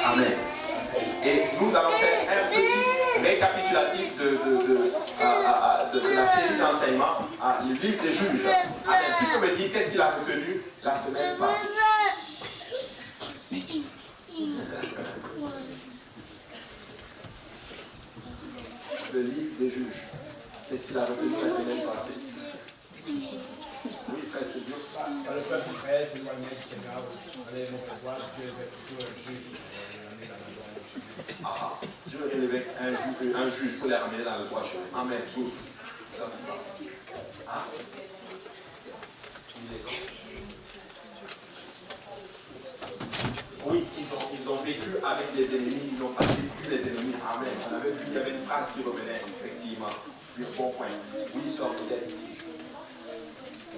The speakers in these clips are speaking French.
Amen. Et nous allons faire un petit récapitulatif de la série d'enseignements, le livre des juges. Amen. Qui peut me dire qu'est-ce qu'il a retenu la semaine passée? Le livre des juges. Qu'est-ce qu'il a retenu la semaine passée? Oui, frère, c'est dur. Quand le peuple d'Israël s'éloignait du Seigneur, il fallait montrer voir Dieu était plutôt un juge pour les ramener dans le droit chemin. Ah, Dieu élevait un juge pour les ramener dans le droit chemin. Amen. Good. Ah. Oui, ils ont vécu avec les ennemis, ils n'ont pas vécu les ennemis. Amen. On avait vu qu'il y avait une phrase qui revenait, effectivement. Bon point. Oui, sœur Odette.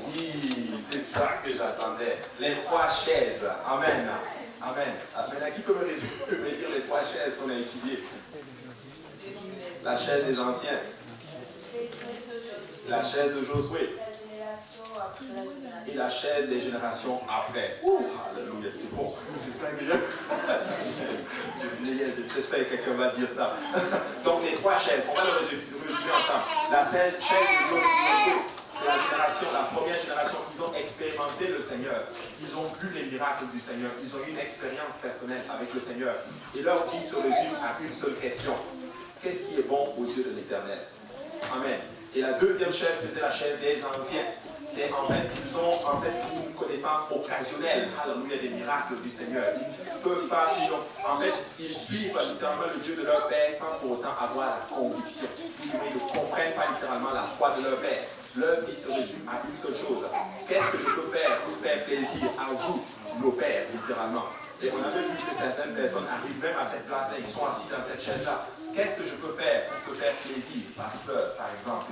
Oui, c'est ça que j'attendais. Les trois chaises. Amen. Amen. Maintenant, qui peut me dire les trois chaises qu'on a étudiées? La chaise des anciens. La chaise de Josué. Et la chaise des générations après. Alléluia, c'est bon. C'est ça que je disais, j'espère que quelqu'un va dire ça. Donc les trois chaises, on va le résumer ensemble. La chaise de Josué, c'est la première génération. Ils ont expérimenté le Seigneur. Ils ont vu les miracles du Seigneur. Ils ont eu une expérience personnelle avec le Seigneur. Et leur vie se résume à une seule question. Qu'est-ce qui est bon aux yeux de l'Éternel? Amen. Et la deuxième chaise, c'était la chaise des anciens. C'est en fait, ils ont une connaissance occasionnelle, alléluia, des miracles du Seigneur. Ils ne peuvent pas, ils suivent littéralement le Dieu de leur Père sans pour autant avoir la conviction. Ils ne comprennent pas littéralement la foi de leur Père. Leur vie se résume à une seule chose. Qu'est-ce que je peux faire pour faire plaisir à vous, nos pères, littéralement? Et on avait vu que certaines personnes arrivent même à cette place-là, ils sont assis dans cette chaise-là. Qu'est-ce que je peux faire pour te faire plaisir, pasteur, par exemple?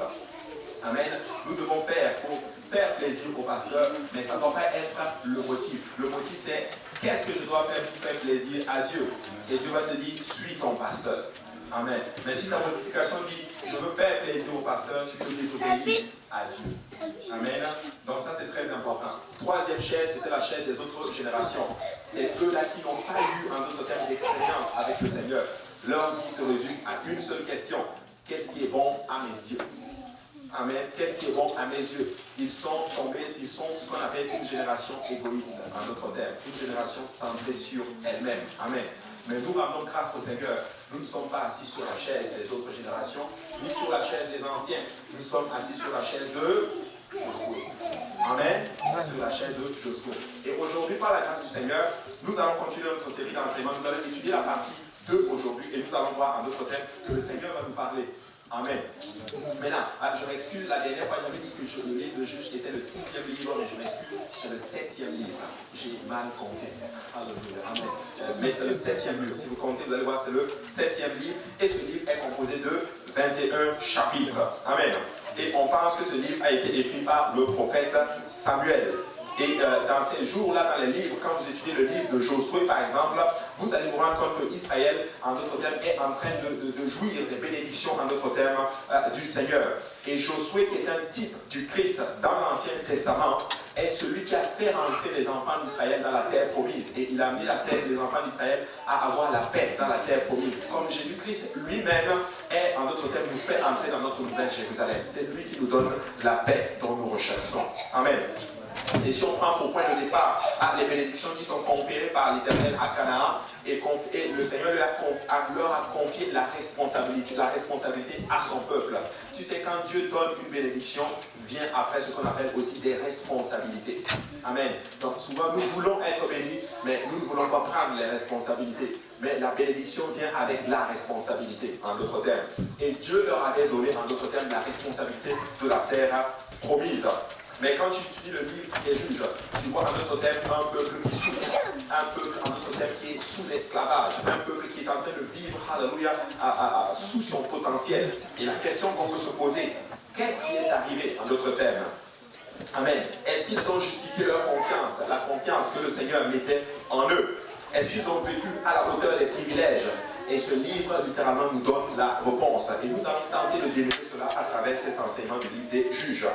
Amen. Nous devons faire pour faire plaisir au pasteur, mais ça ne doit pas être le motif. Le motif, c'est qu'est-ce que je dois faire pour faire plaisir à Dieu? Et Dieu va te dire, suis ton pasteur. Amen. Mais si ta modification dit, je veux faire plaisir au pasteur, tu peux désobéir à Dieu. Amen. Donc ça, c'est très important. Troisième chaise, c'était la chaise des autres générations. C'est eux-là qui n'ont pas eu, en d'autres termes, d'expérience avec le Seigneur. Leur vie se résume à une seule question. Qu'est-ce qui est bon à mes yeux? Amen. Qu'est-ce qui est bon à mes yeux? Ils sont ce qu'on appelle une génération égoïste, en d'autres termes. Une génération centrée sur elle-même. Amen. Mais nous rendons grâce au Seigneur. Nous ne sommes pas assis sur la chaise des autres générations, ni sur la chaise des anciens. Nous sommes assis sur la chaise de Josué. Amen. Sur la chaise de Josué. Et aujourd'hui, par la grâce du Seigneur, nous allons continuer notre série d'enseignements. Nous allons étudier la partie 2 aujourd'hui et nous allons voir en d'autres termes que le Seigneur va nous parler. Amen. Maintenant, je m'excuse, la dernière fois j'avais dit que le livre de Juge était le 6e livre, mais je m'excuse, c'est le 7e livre. J'ai mal compté. Alléluia. Amen. Mais c'est le 7e livre. Si vous comptez, vous allez voir, c'est le 7e livre. Et ce livre est composé de 21 chapitres. Amen. Et on pense que ce livre a été écrit par le prophète Samuel. Et dans ces jours-là, dans les livres, quand vous étudiez le livre de Josué, par exemple, vous allez vous rendre compte qu'Israël, en d'autres termes, est en train de jouir des bénédictions, en d'autres termes, du Seigneur. Et Josué, qui est un type du Christ dans l'Ancien Testament, est celui qui a fait rentrer les enfants d'Israël dans la terre promise. Et il a amené les enfants d'Israël à avoir la paix dans la terre promise. Comme Jésus-Christ lui-même est, en d'autres termes, nous fait entrer dans notre nouvelle Jérusalem. C'est lui qui nous donne la paix dont nous recherchons. Amen. Et si on prend pour point de départ les bénédictions qui sont conférées par l'Éternel à Canaan, et le Seigneur leur a confié la responsabilité à son peuple. Tu sais, quand Dieu donne une bénédiction, vient après ce qu'on appelle aussi des responsabilités. Amen. Donc souvent nous voulons être bénis, mais nous ne voulons pas prendre les responsabilités. Mais la bénédiction vient avec la responsabilité, en d'autres termes. Et Dieu leur avait donné, en d'autres termes, la responsabilité de la terre promise. Mais quand tu étudies le livre des juges, tu vois en d'autres termes un peuple qui souffre, un peuple en d'autres termes qui est sous l'esclavage, un peuple qui est en train de vivre, alléluia, sous son potentiel. Et la question qu'on peut se poser, qu'est-ce qui est arrivé en d'autres termes? Amen. Est-ce qu'ils ont justifié leur confiance, la confiance que le Seigneur mettait en eux? Est-ce qu'ils ont vécu à la hauteur des privilèges? Et ce livre, littéralement, nous donne la réponse. Et nous allons tenter de démêler cela à travers cet enseignement du livre des juges.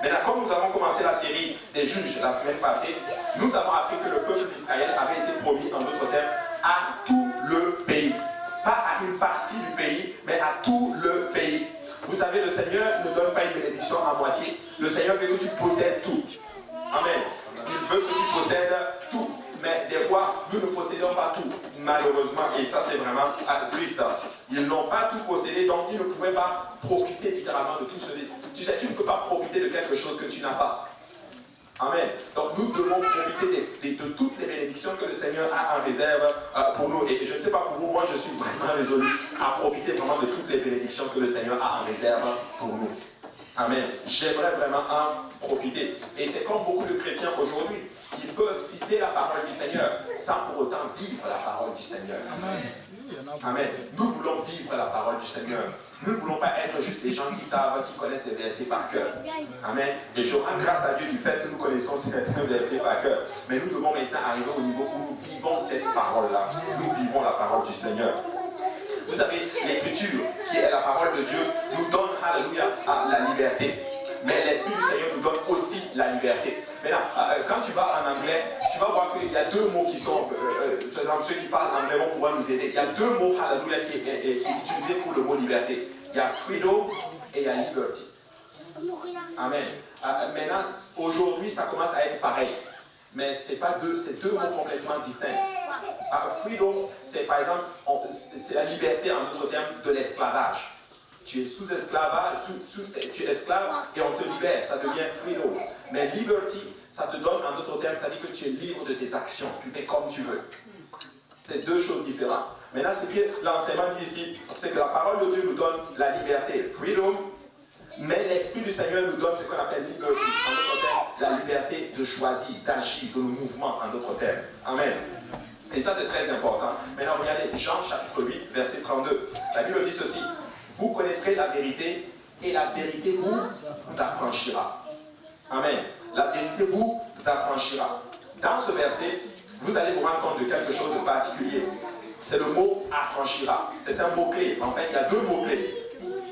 Maintenant, comme nous avons commencé la série des juges la semaine passée, nous avons appris que le peuple d'Israël avait été promis, en d'autres termes, à tout le Seigneur veut que tu possèdes tout. Amen. Il veut que tu possèdes tout. Mais des fois, nous ne possédons pas tout, malheureusement. Et ça, c'est vraiment triste. Ils n'ont pas tout possédé, donc ils ne pouvaient pas profiter littéralement de tout ce. Tu sais, tu ne peux pas profiter de quelque chose que tu n'as pas. Amen. Donc nous devons profiter de toutes les bénédictions que le Seigneur a en réserve pour nous. Et je ne sais pas pour vous, moi je suis vraiment résolu à profiter vraiment de toutes les bénédictions que le Seigneur a en réserve pour nous. Amen. J'aimerais vraiment en profiter. Et c'est comme beaucoup de chrétiens aujourd'hui. Ils peuvent citer la parole du Seigneur sans pour autant vivre la parole du Seigneur. Amen. Amen. Nous voulons vivre la parole du Seigneur. Nous ne voulons pas être juste des gens qui savent, qui connaissent les versets par cœur. Amen. Et je rends grâce à Dieu du fait que nous connaissons certains versets par cœur. Mais nous devons maintenant arriver au niveau où nous vivons cette parole-là. Nous vivons la parole du Seigneur. Vous savez, l'Écriture, qui est la parole de Dieu, nous donne, alléluia, la liberté. Mais l'Esprit du Seigneur nous donne aussi la liberté. Maintenant, quand tu vas en anglais, tu vas voir qu'il y a deux mots qui sont, par exemple, ceux qui parlent anglais vont pouvoir nous aider. Il y a deux mots, alléluia, qui est utilisé pour le mot liberté. Il y a freedom et il y a liberty. Amen. Maintenant, aujourd'hui, ça commence à être pareil. Mais c'est pas deux, c'est deux mots complètement distincts. Freedom, c'est par exemple, c'est la liberté, en d'autres termes, de l'esclavage. Tu es sous esclavage, tu es esclave et on te libère, ça devient freedom. Mais liberty, ça te donne, en d'autres termes, ça dit que tu es libre de tes actions, tu fais comme tu veux. C'est deux choses différentes. Maintenant, ce que l'enseignement dit ici, c'est que la parole de Dieu nous donne la liberté, freedom, mais l'Esprit du Seigneur nous donne ce qu'on appelle liberty, en d'autres termes, la liberté de choisir, d'agir, de nos mouvements, en d'autres termes. Amen. Et ça, c'est très important. Maintenant, regardez Jean chapitre 8, verset 32. La Bible dit ceci. Vous connaîtrez la vérité et la vérité vous affranchira. Amen. La vérité vous affranchira. Dans ce verset, vous allez vous rendre compte de quelque chose de particulier. C'est le mot affranchira. C'est un mot-clé. En fait, il y a deux mots-clés.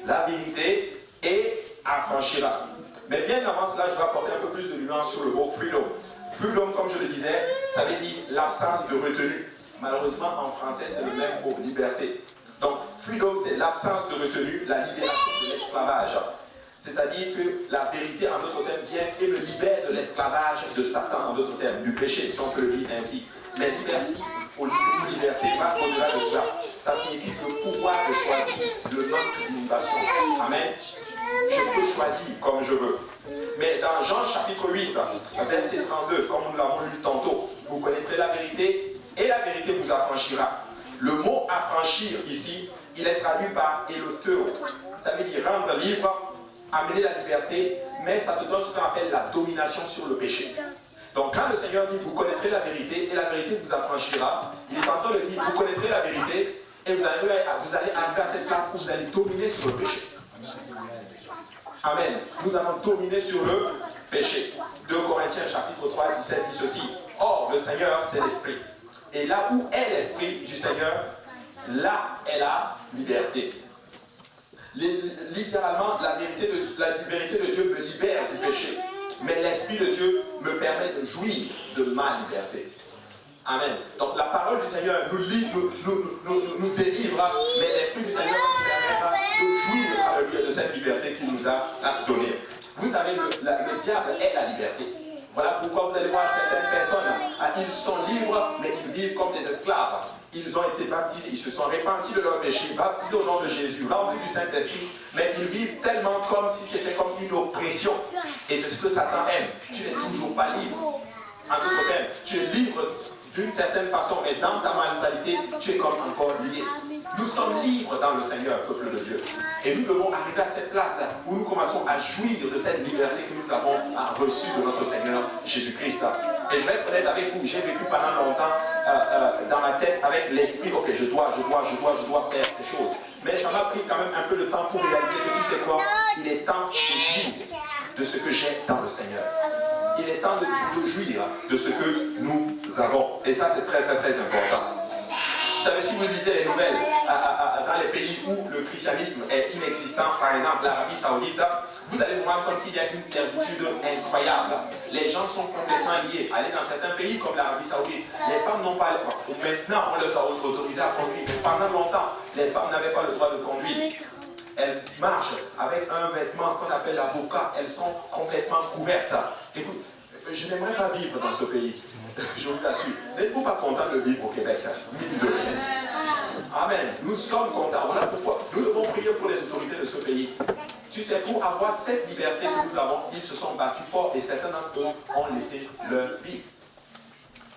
La vérité et affranchira. Mais bien avant cela, je vais apporter un peu plus de nuance sur le mot freedom. Freedom, comme je le disais, ça veut dire l'absence de retenue. Malheureusement, en français, c'est le même mot, liberté. Donc, freedom, c'est l'absence de retenue, la libération de l'esclavage. C'est-à-dire que la vérité, en d'autres termes, vient et me libère de l'esclavage de Satan, en d'autres termes, du péché, si on peut le dire ainsi. Mais liberté va au-delà de cela. Ça signifie le pouvoir de choisir, le manque d'innovation. Amen. Je peux choisir comme je veux. Mais dans Jean chapitre 8, verset 32, comme nous l'avons lu tantôt, vous connaîtrez la vérité et la vérité vous affranchira. Le mot affranchir ici, il est traduit par éloteo. Ça veut dire rendre libre, amener la liberté, mais ça te donne ce qu'on appelle la domination sur le péché. Donc quand le Seigneur dit vous connaîtrez la vérité et la vérité vous affranchira, il est en train de dire vous connaîtrez la vérité et vous allez arriver à cette place où vous allez dominer sur le péché. Amen. Nous allons dominer sur le péché. 2 Corinthiens chapitre 3, 17 dit ceci. Or, le Seigneur, c'est l'Esprit. Et là où est l'Esprit du Seigneur, là est la liberté. Littéralement, la vérité de Dieu me libère du péché. Mais l'Esprit de Dieu me permet de jouir de ma liberté. Amen. Donc la parole du Seigneur nous délivre, mais l'Esprit du Seigneur nous permettra de jouir de cette liberté qu'il nous a donnée. Vous savez, le diable est la liberté. Voilà pourquoi vous allez voir certaines personnes, ils sont libres, mais ils vivent comme des esclaves. Ils ont été baptisés, ils se sont repentis de leur péché, baptisés au nom de Jésus, remplis du Saint-Esprit, mais ils vivent tellement comme si c'était comme une oppression. Et c'est ce que Satan aime. Tu n'es toujours pas libre. En d'autres termes, tu es libre d'une certaine façon, mais dans ta mentalité, tu es comme encore lié. Nous sommes libres dans le Seigneur, peuple de Dieu. Et nous devons arriver à cette place où nous commençons à jouir de cette liberté que nous avons reçue de notre Seigneur Jésus-Christ. Et je vais être honnête avec vous, j'ai vécu pendant longtemps dans ma tête avec l'esprit, ok, je dois faire ces choses. Mais ça m'a pris quand même un peu de temps pour réaliser que tu sais quoi, il est temps de jouir de ce que j'ai dans le Seigneur. Il est temps de jouir de ce que nous avons. Et ça, c'est très, très, très important. Vous savez, si vous lisez les nouvelles dans les pays où le christianisme est inexistant, par exemple l'Arabie Saoudite, vous allez vous rendre compte qu'il y a une servitude incroyable. Les gens sont complètement liés. Allez dans certains pays comme l'Arabie Saoudite, les femmes n'ont pas... Maintenant, on les a autorisés à conduire. Mais pendant longtemps, les femmes n'avaient pas le droit de conduire. elles marchent avec un vêtement qu'on appelle la burqa. Elles sont complètement couvertes. Écoute, je n'aimerais pas vivre dans ce pays. Je vous assure. N'êtes-vous pas content de vivre au Québec? Amen. Nous sommes contents. Voilà pourquoi nous devons prier pour les autorités de ce pays. Tu sais, pour avoir cette liberté que nous avons, ils se sont battus fort et certains d'entre eux ont laissé leur vie.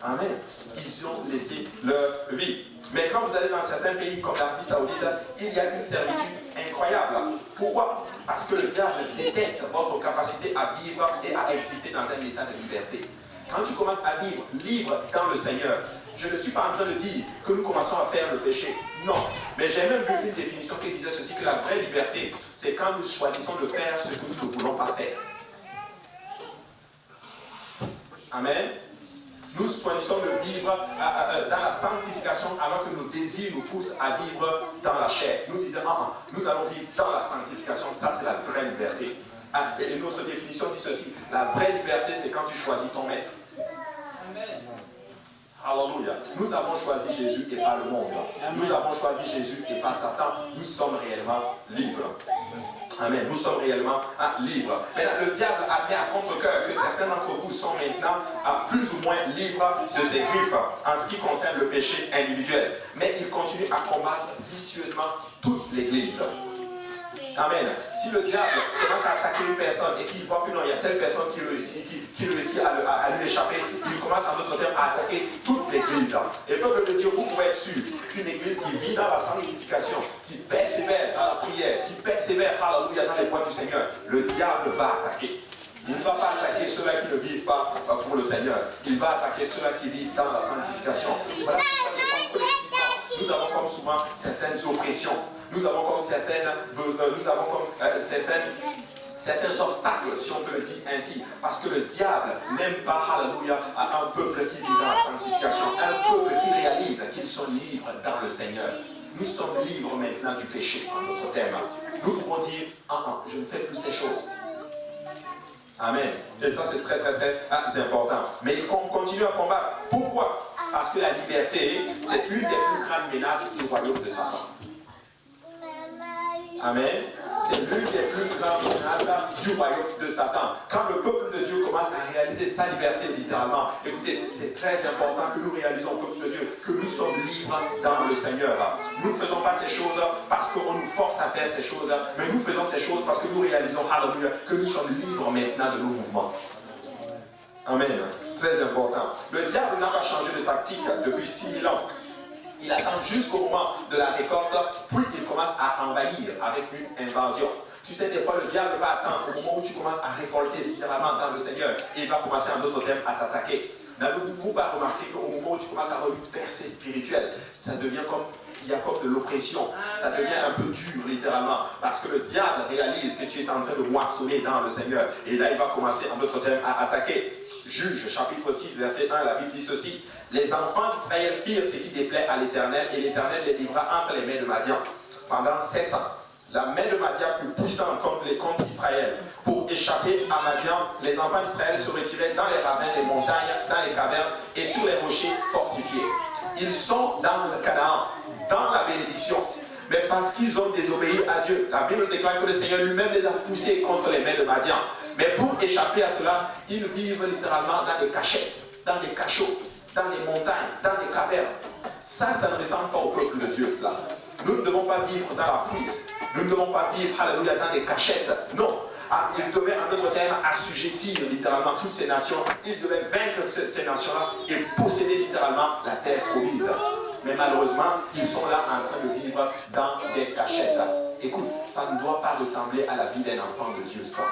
Amen. Ils ont laissé leur vie. Mais quand vous allez dans certains pays comme l'Arabie Saoudite, il y a une servitude incroyable. Pourquoi? Parce que le diable déteste votre capacité à vivre et à exister dans un état de liberté. Quand tu commences à vivre libre dans le Seigneur, je ne suis pas en train de dire que nous commençons à faire le péché. Non. Mais j'ai même vu une définition qui disait ceci, que la vraie liberté, c'est quand nous choisissons de faire ce que nous ne voulons pas faire. Amen. Nous choisissons de vivre dans la sanctification alors que nos désirs nous poussent à vivre dans la chair. Nous disons, nous allons vivre dans la sanctification, ça c'est la vraie liberté. Et notre définition dit ceci, la vraie liberté c'est quand tu choisis ton maître. Amen. Alléluia. Nous avons choisi Jésus et pas le monde. Nous avons choisi Jésus et pas Satan. Nous sommes réellement libres. Amen. Nous sommes réellement libres. Maintenant, le diable a mis à contre-cœur que certains d'entre vous sont maintenant plus ou moins libres de ses griffes en ce qui concerne le péché individuel. Mais il continue à combattre vicieusement toute l'Église. Amen. Si le diable commence à attaquer une personne et qu'il voit que non, il y a telle personne qui réussit à lui échapper, il commence en d'autres termes à attaquer toute l'Église. Et peuple de Dieu, vous pouvez être sûr qu'une Église qui vit dans la sanctification, qui persévère dans la prière, qui persévère, alléluia, dans les voies du Seigneur, le diable va attaquer. Il ne va pas attaquer ceux-là qui ne vivent pas pour le Seigneur. Il va attaquer ceux-là qui vivent dans la sanctification. Voilà pourquoi nous avons comme souvent certaines oppressions. Nous avons comme certains obstacles, si on peut le dire ainsi. Parce que le diable n'aime pas, alléluia, un peuple qui vit dans la sanctification. Un peuple qui réalise qu'ils sont libres dans le Seigneur. Nous sommes libres maintenant du péché, en notre terme. Nous pouvons dire, je ne fais plus ces choses. Amen. Et ça, c'est très, très, très important. Mais il continue à combattre. Pourquoi? Parce que la liberté, c'est une des plus grandes menaces du royaume de Satan. Amen. C'est l'une des plus grandes menaces du royaume de Satan. Quand le peuple de Dieu commence à réaliser sa liberté littéralement, écoutez, c'est très important que nous réalisons, peuple de Dieu, que nous sommes libres dans le Seigneur. Nous ne faisons pas ces choses parce qu'on nous force à faire ces choses, mais nous faisons ces choses parce que nous réalisons, alléluia, que nous sommes libres maintenant de nos mouvements. Amen. Très important. Le diable n'a pas changé de tactique depuis 6000 ans. Il attend jusqu'au moment de la récolte, puis il commence à envahir avec une invasion. Tu sais, des fois, le diable va attendre au moment où tu commences à récolter littéralement dans le Seigneur et il va commencer en d'autres termes à t'attaquer. N'avez-vous pas remarqué qu'au moment où tu commences à avoir une percée spirituelle, ça devient comme, il y a comme de l'oppression, ça devient un peu dur littéralement, parce que le diable réalise que tu es en train de moissonner dans le Seigneur et là il va commencer en d'autres termes à attaquer. Juge, chapitre 6, verset 1, la Bible dit ceci. Les enfants d'Israël firent ce qui déplaît à l'Éternel, et l'Éternel les livra entre les mains de Madian. Pendant 7 ans, la main de Madian fut puissante contre d'Israël. Pour échapper à Madian, les enfants d'Israël se retiraient dans les ravins des montagnes, dans les cavernes et sur les rochers fortifiés. Ils sont dans le Canaan, dans la bénédiction. Mais parce qu'ils ont désobéi à Dieu, la Bible déclare que le Seigneur lui-même les a poussés contre les mains de Madian. Mais pour échapper à cela, ils vivent littéralement dans des cachettes, dans des cachots, dans des montagnes, dans des cavernes. Ça ne ressemble pas au peuple de Dieu, cela. Nous ne devons pas vivre dans la fuite. Nous ne devons pas vivre, alléluia, dans des cachettes. Non. Ils devaient, en d'autres termes, assujettir littéralement toutes ces nations. Ils devaient vaincre ces nations-là et posséder littéralement la terre promise. Mais malheureusement, ils sont là en train de vivre dans des cachettes. Écoute, ça ne doit pas ressembler à la vie d'un enfant de Dieu, ça.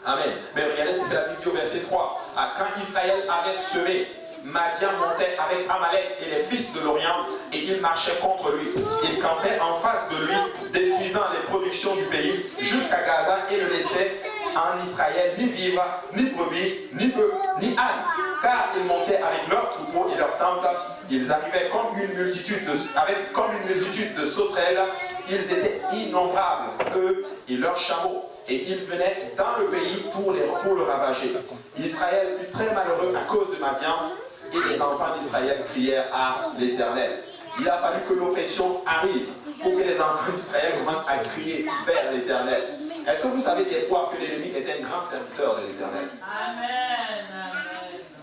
Amen. Mais regardez, c'était la Bible au verset 3. Quand Israël avait semé, Madian montait avec Amalek et les fils de l'Orient et ils marchaient contre lui. Ils campaient en face de lui, détruisant les productions du pays jusqu'à Gaza et ne laissaient en Israël ni vivre, ni brebis, ni bœufs, ni ânes. Car ils montaient avec leurs troupeaux et leurs tentes. Ils arrivaient comme une multitude de sauterelles. Ils étaient innombrables, eux et leurs chameaux. Et ils venaient dans le pays pour le ravager. Israël fut très malheureux à cause de Madian, et les enfants d'Israël crièrent à l'Éternel. Il a fallu que l'oppression arrive pour que les enfants d'Israël commencent à crier vers l'Éternel. Est-ce que vous savez des fois que l'ennemi est un grand serviteur de l'Éternel? Amen.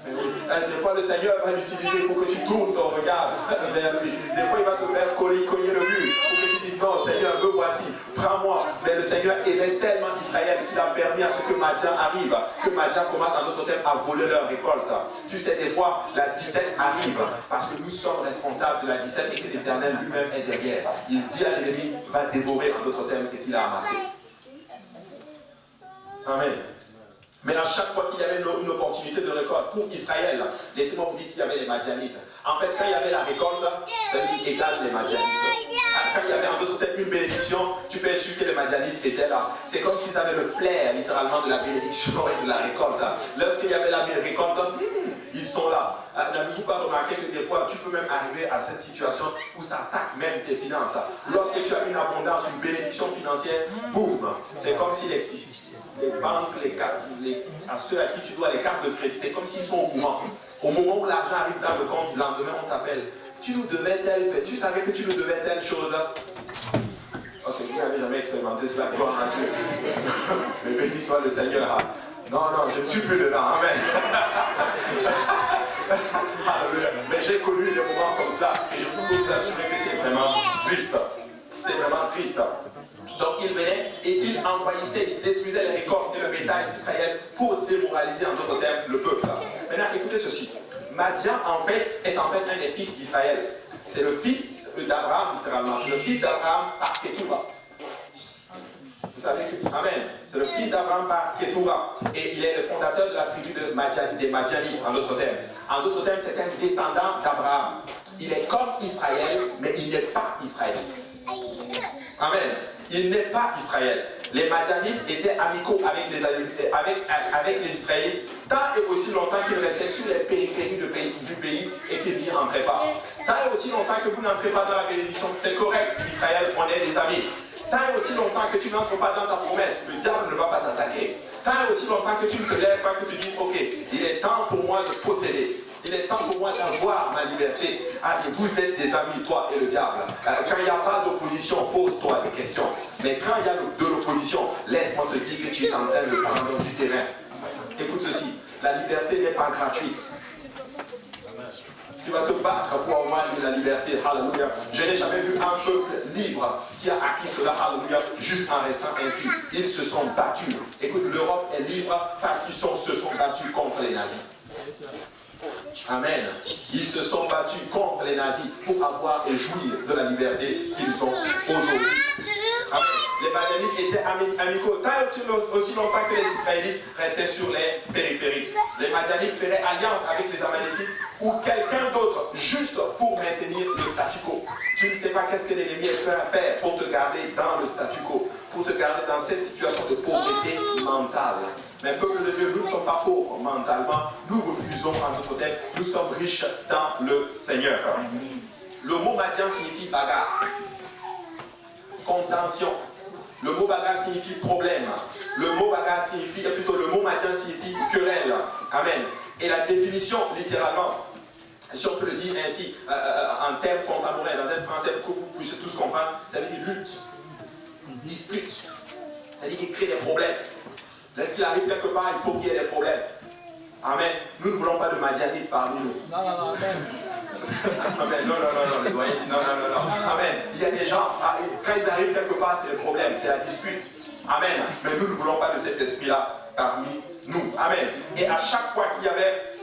Des fois, le Seigneur va l'utiliser pour que tu tournes ton regard vers lui. Des fois, il va te faire cogner le mur pour que tu dises non, Seigneur, me voici, prends-moi. Mais le Seigneur aimait tellement Israël qu'il a permis à ce que Madian arrive, que Madian commence en d'autres termes à voler leur récolte. Tu sais, des fois, la 17 arrive parce que nous sommes responsables de la 17 et que l'Éternel lui-même est derrière. Il dit à l'ennemi, va dévorer en d'autres termes ce qu'il a amassé. Amen. Mais à chaque fois qu'il y avait une opportunité de récolte pour Israël, laissez-moi vous dire qu'il y avait les Madianites. En fait, quand il y avait la récolte, ça veut dire égale les Madianites. Quand il y avait en d'autres termes une bénédiction, tu peux être sûr que les Madianites étaient là. C'est comme s'ils avaient le flair littéralement de la bénédiction et de la récolte. Lorsqu'il y avait la récolte, ils sont là. N'avez-vous pas remarqué que des fois, tu peux même arriver à cette situation où ça attaque même tes finances. Lorsque tu as une abondance, une bénédiction financière, boum, c'est comme si les banques, à ceux à qui tu dois les cartes de crédit, c'est comme s'ils sont au courant. Au moment où l'argent arrive dans le compte, le lendemain on t'appelle. Tu nous devais tu savais que tu nous devais telle chose. Ok, vous n'avez jamais expérimenté cela, gloire à Dieu. Mais béni soit le Seigneur. Non, je ne suis plus dedans. Amen. Alléluia. Mais j'ai connu des moments comme ça et je peux vous assurer que c'est vraiment triste. C'est vraiment triste. Donc il venait et il envahissait, il détruisait les récoltes et le bétail d'Israël pour démoraliser en d'autres termes le peuple. Maintenant écoutez ceci. Madian en fait est un des fils d'Israël. C'est le fils d'Abraham littéralement. C'est le fils d'Abraham par Ketura. Vous savez que, amen, c'est le fils d'Abraham par Ketura. Et il est le fondateur de la tribu des Madianites en d'autres termes. En d'autres termes, c'est un descendant d'Abraham. Il est comme Israël, mais il n'est pas Israël. Amen. Il n'est pas Israël. Les Madianites étaient amicaux avec les Israélites tant et aussi longtemps qu'ils restaient sur les périphéries du pays et qu'ils n'y entraient pas. Tant et aussi longtemps que vous n'entrez pas dans la bénédiction, c'est correct, Israël, on est des amis. Tant et aussi longtemps que tu n'entres pas dans ta promesse, le diable ne va pas t'attaquer. Tant et aussi longtemps que tu ne te lèves pas, que tu dis, ok, il est temps pour moi de posséder. Il est temps pour moi d'avoir ma liberté. Vous êtes des amis, toi et le diable. Quand il n'y a pas d'opposition, pose-toi des questions. Mais quand il y a de l'opposition, laisse-moi te dire que tu es en train de prendre du terrain. Écoute ceci, la liberté n'est pas gratuite. Tu vas te battre pour avoir la liberté. Alléluia. Je n'ai jamais vu un peuple libre qui a acquis cela. Alléluia. Juste en restant ainsi. Ils se sont battus. Écoute, l'Europe est libre parce qu'ils se sont battus contre les nazis. Amen. Ils se sont battus contre les nazis pour avoir et jouir de la liberté qu'ils ont aujourd'hui. Amen. Les Madianites étaient amicaux tant aussi longtemps que les Israélites restaient sur les périphéries. Les Madianites feraient alliance avec les Amalécites ou quelqu'un d'autre juste pour maintenir le statu quo. Tu ne sais pas qu'est-ce que l'ennemi espère faire pour te garder dans le statu quo, pour te garder dans cette situation de pauvreté mentale. Mais peuple de Dieu, nous ne sommes pas pauvres mentalement, nous refusons en notre tête, nous sommes riches dans le Seigneur. Le mot Madian signifie bagarre, contention. Le mot bagarre signifie problème. Le mot bagarre signifie, plutôt le mot Madian signifie querelle. Amen. Et la définition, littéralement, si on peut le dire ainsi, en termes contemporains, dans un français pour que vous puissiez tous comprendre, ça veut dire lutte, dispute. C'est-à-dire qu'il crée des problèmes. Lorsqu'il arrive quelque part, il faut qu'il y ait des problèmes. Amen. Nous ne voulons pas de Madianites parmi nous. Non, amen. Amen. Non, le doyen dit non. Amen. Il y a des gens, quand ils arrivent quelque part, c'est le problème, c'est la dispute. Amen. Mais nous ne voulons pas de cet esprit-là parmi nous. Amen. Et à chaque fois qu'il y avait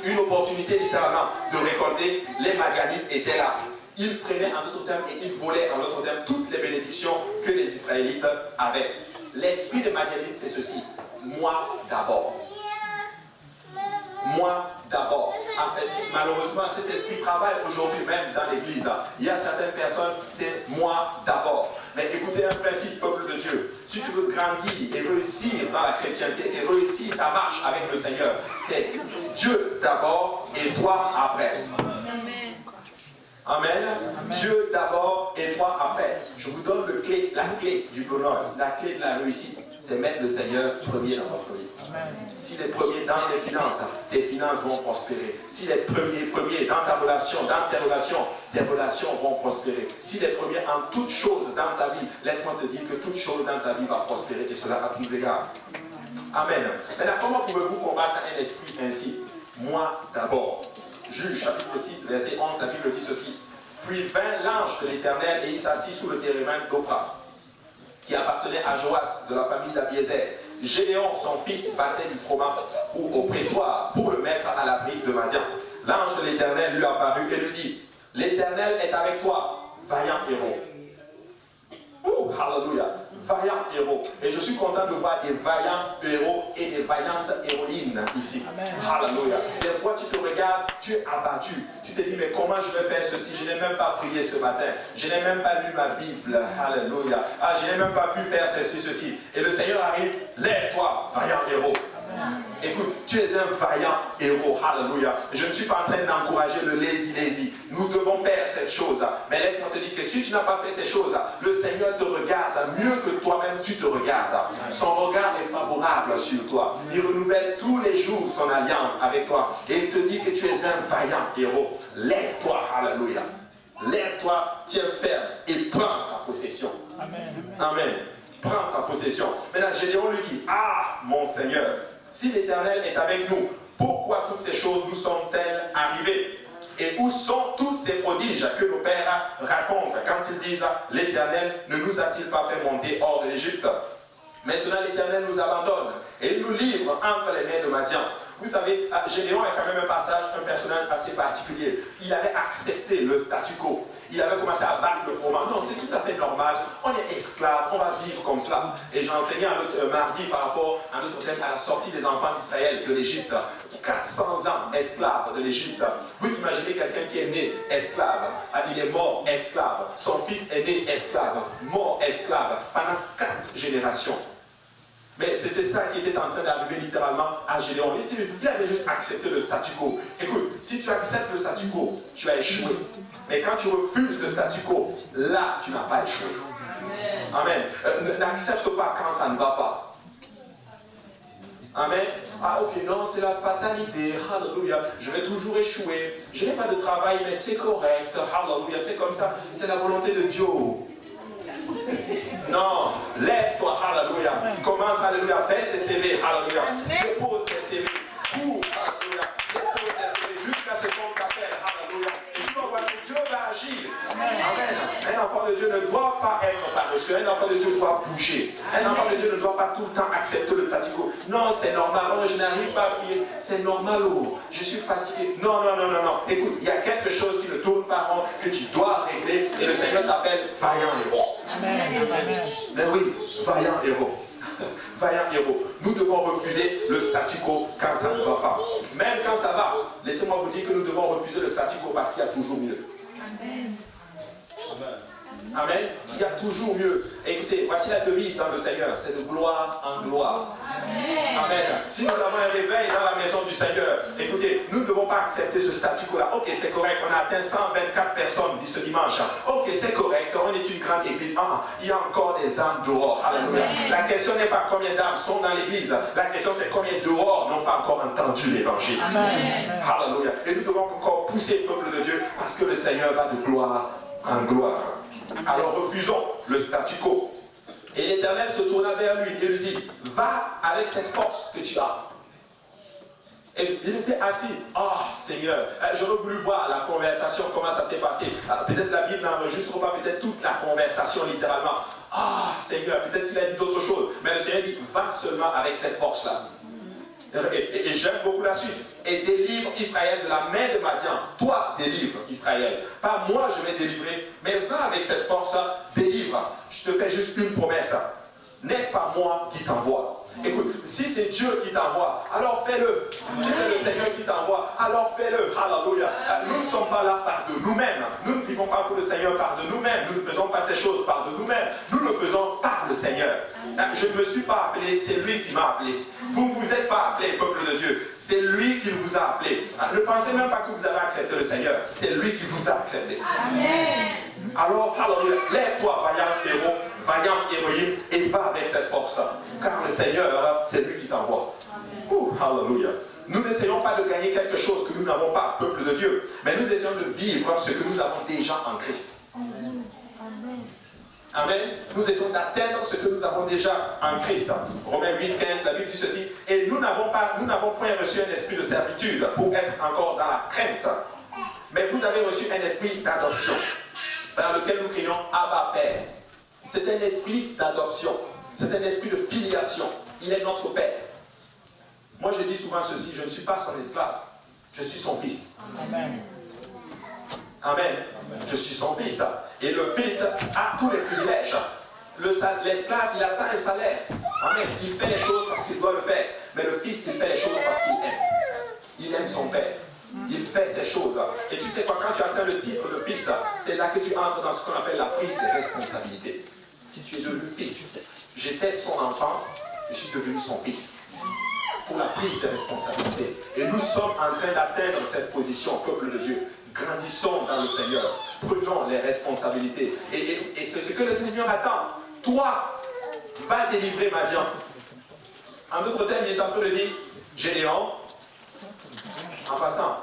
une opportunité littéralement de récolter, les Madianites étaient là. Ils prenaient en d'autres termes et ils volaient en d'autres termes toutes les bénédictions que les Israélites avaient. L'esprit de Madianite, c'est ceci. Moi d'abord. Moi d'abord. Malheureusement, cet esprit travaille aujourd'hui même dans l'église. Il y a certaines personnes, c'est moi d'abord. Mais écoutez un principe, peuple de Dieu. Si tu veux grandir et réussir dans la chrétienté et réussir ta marche avec le Seigneur, c'est Dieu d'abord et toi après. Amen. Dieu d'abord et toi après. Je vous donne la clé du bonheur, la clé de la réussite. C'est mettre le Seigneur premier dans votre vie. S'il est premier dans tes finances vont prospérer. S'il est premier dans ta relation, tes relations vont prospérer. S'il est premier en toutes choses dans ta vie, laisse-moi te dire que toute chose dans ta vie va prospérer et cela à tous égards. Amen. Maintenant, comment pouvez-vous combattre un esprit ainsi? Moi d'abord. Juge chapitre 6, verset 11, la Bible dit ceci. Puis vint l'ange de l'Éternel et il s'assit sous le térébinthe d'Oprah, qui appartenait à Joas de la famille d'Abiézer. Gédéon, son fils, battait du froment au pressoir pour le mettre à l'abri de Madian. L'ange de l'Éternel lui apparut et lui dit, l'Éternel est avec toi, vaillant héros. Alléluia, vaillant héros. Et je suis content de voir des vaillants héros et des vaillantes héroïnes ici. Alléluia. Des fois tu te regardes, tu es abattu. Tu te dis mais comment je vais faire ceci? Je n'ai même pas prié ce matin. Je n'ai même pas lu ma Bible. Alléluia. Je n'ai même pas pu faire ceci. Et le Seigneur arrive, lève-toi, vaillant héros. Écoute, tu es un vaillant héros, alléluia. Je ne suis pas en train d'encourager le lazy. Nous devons faire cette chose. Mais laisse-moi te dire que si tu n'as pas fait ces choses, le Seigneur te regarde mieux que toi-même tu te regardes. Son regard est favorable sur toi. Il renouvelle tous les jours son alliance avec toi. Et il te dit que tu es un vaillant héros. Lève-toi, alléluia. Lève-toi, tiens ferme et prends ta possession. Amen. Prends ta possession. Maintenant, Gédéon lui dit, mon Seigneur, si l'Éternel est avec nous, pourquoi toutes ces choses nous sont-elles arrivées? Et où sont tous ces prodiges que nos pères racontent quand ils disent l'Éternel ne nous a-t-il pas fait monter hors de l'Égypte? Maintenant l'Éternel nous abandonne et il nous livre entre les mains de Madian. Vous savez, Gédéon est quand même un personnage assez particulier. Il avait accepté le statu quo. Il avait commencé à battre le froment. Non, c'est tout à fait normal. On est esclave, on va vivre comme cela. Et j'ai enseigné mardi par rapport à notre thème à la sortie des enfants d'Israël de l'Égypte. 400 ans esclave de l'Égypte. Vous imaginez quelqu'un qui est né esclave, il est mort esclave. Son fils est né esclave, mort esclave pendant 4 générations. Mais c'était ça qui était en train d'arriver littéralement à Gédéon. Il avait juste accepté le statu quo. Écoute, si tu acceptes le statu quo, tu as échoué. Mais quand tu refuses le statu quo, là, tu n'as pas échoué. Amen. N'accepte pas quand ça ne va pas. Amen. Ok, non, c'est la fatalité. Alléluia. Je vais toujours échouer. Je n'ai pas de travail, mais c'est correct. Alléluia. C'est comme ça. C'est la volonté de Dieu. Non, lève-toi, alléluia. Commence, alléluia, fais tes CV, alléluia. Dépose tes CV, cours, alléluia. Dépose tes CV jusqu'à ce qu'on t'appelle, alléluia. Et tu vas voir que Dieu va agir. Amen. Un enfant de Dieu ne doit pas être paresseux. Un enfant de Dieu doit bouger. Un enfant de Dieu ne doit pas tout le temps accepter le statu quo. Non, c'est normal. Oh, je n'arrive pas à prier. C'est normal. Oh, je suis fatigué. Non. Écoute, il y a quelque chose qui ne tourne pas rond que tu dois régler. Et le Seigneur t'appelle vaillant héros. Amen. Mais oui, vaillant héros. Vaillant héros. Nous devons refuser le statu quo quand ça ne va pas. Même quand ça va, laissez-moi vous dire que nous devons refuser le statu quo parce qu'il y a toujours mieux. Amen. Amen. Il y a toujours mieux. Écoutez, voici la devise dans le Seigneur, c'est de gloire en gloire. Amen. Si nous avons un réveil dans la maison du Seigneur, écoutez, nous ne devons pas accepter ce statu quo là. Ok, c'est correct, on a atteint 124 personnes dit ce dimanche. Ok, c'est correct, on est une grande église. Il y a encore des âmes dehors. Alléluia. La question n'est pas combien d'âmes sont dans l'église. La question c'est combien dehors n'ont pas encore entendu l'évangile. Alléluia. Et nous devons encore pousser le peuple de Dieu parce que le Seigneur va de gloire en gloire. Alors refusons le statu quo. Et l'Éternel se tourna vers lui et lui dit, va avec cette force que tu as. Et il était assis. Seigneur, j'aurais voulu voir la conversation, comment ça s'est passé. Peut-être la Bible n'enregistre pas peut-être toute la conversation littéralement. Seigneur, peut-être qu'il a dit d'autres choses. Mais le Seigneur dit, va seulement avec cette force-là. Et j'aime beaucoup la suite. Et délivre Israël de la main de Madian. Toi, délivre Israël. Pas moi, je vais délivrer. Mais va avec cette force, délivre. Je te fais juste une promesse. N'est-ce pas moi qui t'envoie? Écoute, si c'est Dieu qui t'envoie, alors fais-le. Si c'est le Seigneur qui t'envoie, alors fais-le. Alléluia. Nous ne sommes pas là par de nous-mêmes. Nous ne vivons pas pour le Seigneur par de nous-mêmes. Nous ne faisons pas ces choses par de nous-mêmes. Nous le faisons par le Seigneur. Je ne me suis pas appelé, c'est lui qui m'a appelé. Vous ne vous êtes pas appelé, peuple de Dieu. C'est lui qui vous a appelé. Ne pensez même pas que vous avez accepté le Seigneur. C'est lui qui vous a accepté. Amen. Alors, alléluia, lève-toi, vaillant héros, vaillante héroïne, et va avec cette force. Car le Seigneur, c'est lui qui t'envoie. Alléluia. Nous n'essayons pas de gagner quelque chose que nous n'avons pas, peuple de Dieu, mais nous essayons de vivre ce que nous avons déjà en Christ. Amen. Nous essayons d'atteindre ce que nous avons déjà en Christ. Romains 8, 15, la Bible dit ceci. Et nous n'avons point reçu un esprit de servitude pour être encore dans la crainte. Mais vous avez reçu un esprit d'adoption, dans lequel nous crions Abba Père. C'est un esprit d'adoption. C'est un esprit de filiation. Il est notre Père. Moi, je dis souvent ceci, je ne suis pas son esclave. Je suis son fils. Amen. Amen. Je suis son fils. Et le fils a tous les privilèges. L'esclave, il attend un salaire. Amen. Il fait les choses parce qu'il doit le faire. Mais le fils, il fait les choses parce qu'il aime. Il aime son père. Il fait ces choses. Et tu sais quoi, quand tu atteins le titre de fils, c'est là que tu entres dans ce qu'on appelle la prise de responsabilité. Si tu es devenu fils, j'étais son enfant, je suis devenu son fils. Pour la prise de responsabilité. Et nous sommes en train d'atteindre cette position, peuple de Dieu. Grandissons dans le Seigneur. Prenons les responsabilités. Et c'est ce que le Seigneur attend. Toi, va délivrer Madian. En d'autres termes, il est en train de dire, Gédéon, en passant,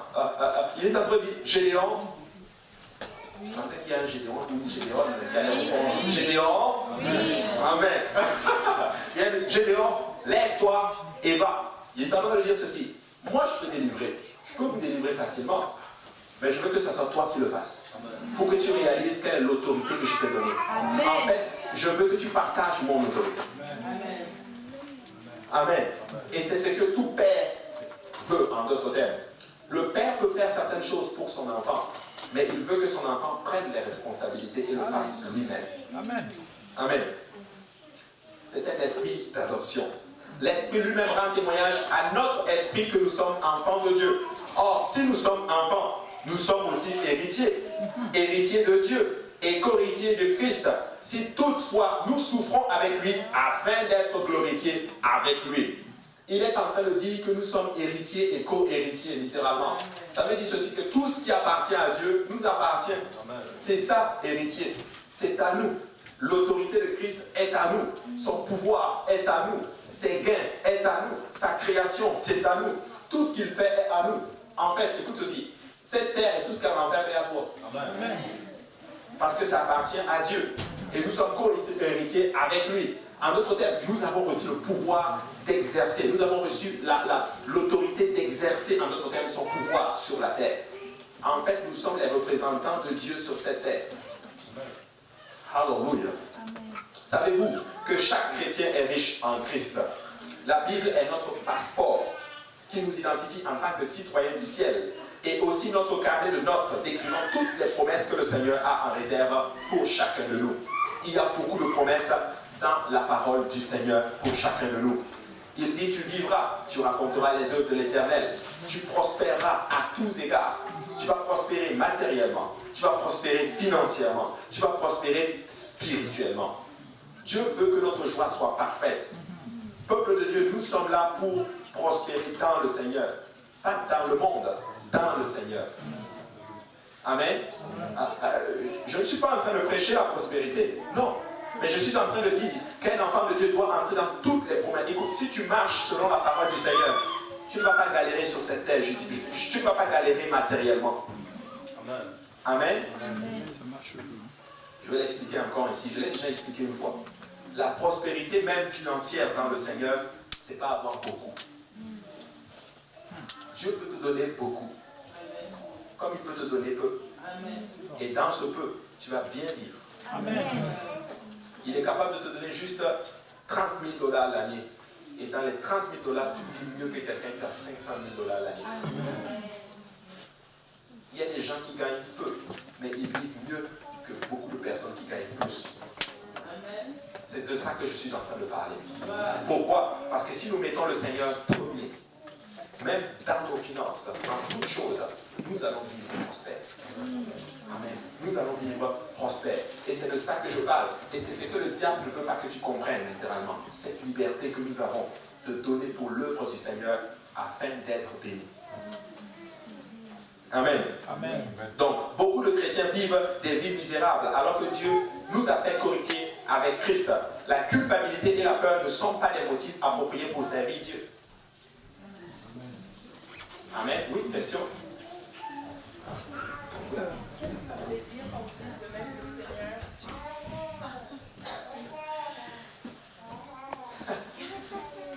il est en train de dire, Gédéon, je pensais qu'il y a un Gédéon, oui, Gédéon, oui. Amen. Il y a Gédéon, lève-toi et va. Il est en train de dire ceci, moi je peux délivrer, je peux vous délivrer facilement, mais je veux que ce soit toi qui le fasses. Pour que tu réalises quelle est l'autorité que je t'ai donnée. En fait, je veux que tu partages mon autorité. Amen. Et c'est ce que tout père veut, en d'autres termes. Le père peut faire certaines choses pour son enfant, mais il veut que son enfant prenne les responsabilités et le fasse lui-même. Amen. Amen. C'est un esprit d'adoption. L'esprit lui-même rend témoignage à notre esprit que nous sommes enfants de Dieu. Or, si nous sommes enfants, nous sommes aussi héritiers. Héritiers de Dieu et co-héritiers de Christ. Si toutefois nous souffrons avec lui afin d'être glorifiés avec lui. Il est en train de dire que nous sommes héritiers et co-héritiers, littéralement. Ça veut dire ceci, que tout ce qui appartient à Dieu nous appartient. C'est ça, héritier. C'est à nous. L'autorité de Christ est à nous. Son pouvoir est à nous. Ses gains est à nous. Sa création, c'est à nous. Tout ce qu'il fait est à nous. En fait, écoute ceci. Cette terre et tout ce qu'elle en fait est à toi. Amen. Parce que ça appartient à Dieu. Et nous sommes co-héritiers avec lui. En d'autres termes, nous avons reçu le pouvoir d'exercer. Nous avons reçu l'autorité d'exercer, en d'autres termes, son pouvoir sur la terre. En fait, nous sommes les représentants de Dieu sur cette terre. Alléluia. Savez-vous que chaque chrétien est riche en Christ? La Bible est notre passeport qui nous identifie en tant que citoyens du ciel. Et aussi notre carnet de notes décrivant toutes les promesses que le Seigneur a en réserve pour chacun de nous. Il y a beaucoup de promesses dans la parole du Seigneur pour chacun de nous. Il dit, tu vivras, tu raconteras les œuvres de l'Éternel, tu prospéreras à tous égards. Tu vas prospérer matériellement, tu vas prospérer financièrement, tu vas prospérer spirituellement. Dieu veut que notre joie soit parfaite. Peuple de Dieu, nous sommes là pour prospérer dans le Seigneur. Pas dans le monde, dans le Seigneur. Amen. Je ne suis pas en train de prêcher la prospérité. Non. Mais je suis en train de dire qu'un enfant de Dieu doit entrer dans toutes les promesses. Écoute, si tu marches selon la parole du Seigneur, tu ne vas pas galérer sur cette terre. Tu ne vas pas galérer matériellement. Amen. Amen. Amen. Je vais l'expliquer encore ici. Je l'ai déjà expliqué une fois. La prospérité, même financière dans le Seigneur, ce n'est pas avoir beaucoup. Dieu peut te donner beaucoup. Comme il peut te donner peu. Amen. Et dans ce peu, tu vas bien vivre. Amen. Il est capable de te donner juste 30 000 $ l'année. Et dans les 30 000 $, tu vis mieux que quelqu'un qui a 500 000 $ l'année. Il y a des gens qui gagnent peu, mais ils vivent mieux que beaucoup de personnes qui gagnent plus. Amen. Ces de ça que je suis en train de parler. Pourquoi? Parce que si nous mettons le Seigneur premier, même dans nos finances, dans toutes choses, nous allons vivre prospères. Amen. Nous allons vivre prospères. Et c'est de ça que je parle. Et c'est ce que le diable ne veut pas que tu comprennes littéralement. Cette liberté que nous avons de donner pour l'œuvre du Seigneur afin d'être bénis. Amen. Amen. Donc, beaucoup de chrétiens vivent des vies misérables alors que Dieu nous a fait cohéritiers avec Christ. La culpabilité et la peur ne sont pas des motifs appropriés pour servir Dieu. Amen. Oui, question?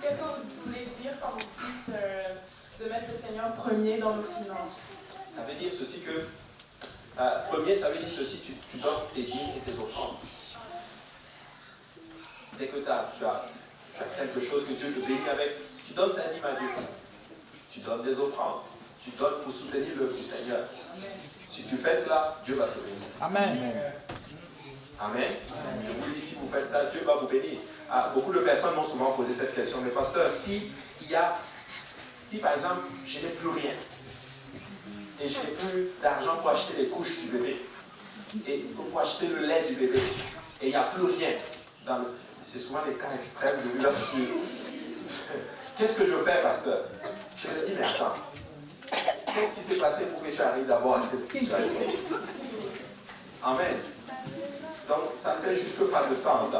Qu'est-ce que vous voulez dire quand vous dites de mettre le Seigneur premier dans nos finances? Ça veut dire ceci que, premier, ça veut dire ceci, tu donnes tes dîmes et tes offrandes. Dès que tu as quelque chose que Dieu te bénit avec, tu donnes ta dîme à Dieu. Tu donnes des offrandes. Tu donnes pour soutenir l'œuvre du Seigneur. Si tu fais cela, Dieu va te bénir. Amen. Amen. Je vous dis, si vous faites ça, Dieu va vous bénir. Beaucoup de personnes m'ont souvent posé cette question. Mais pasteur, si par exemple, je n'ai plus rien, et je n'ai plus d'argent pour acheter les couches du bébé, et pour acheter le lait du bébé, et il n'y a plus rien, c'est souvent les cas extrêmes de l'ouverture. Qu'est-ce que je fais, pasteur? Je me dis, mais attends, qu'est-ce qui s'est passé pour que tu arrives d'abord à cette situation? Amen. Donc, ça ne fait juste pas de sens.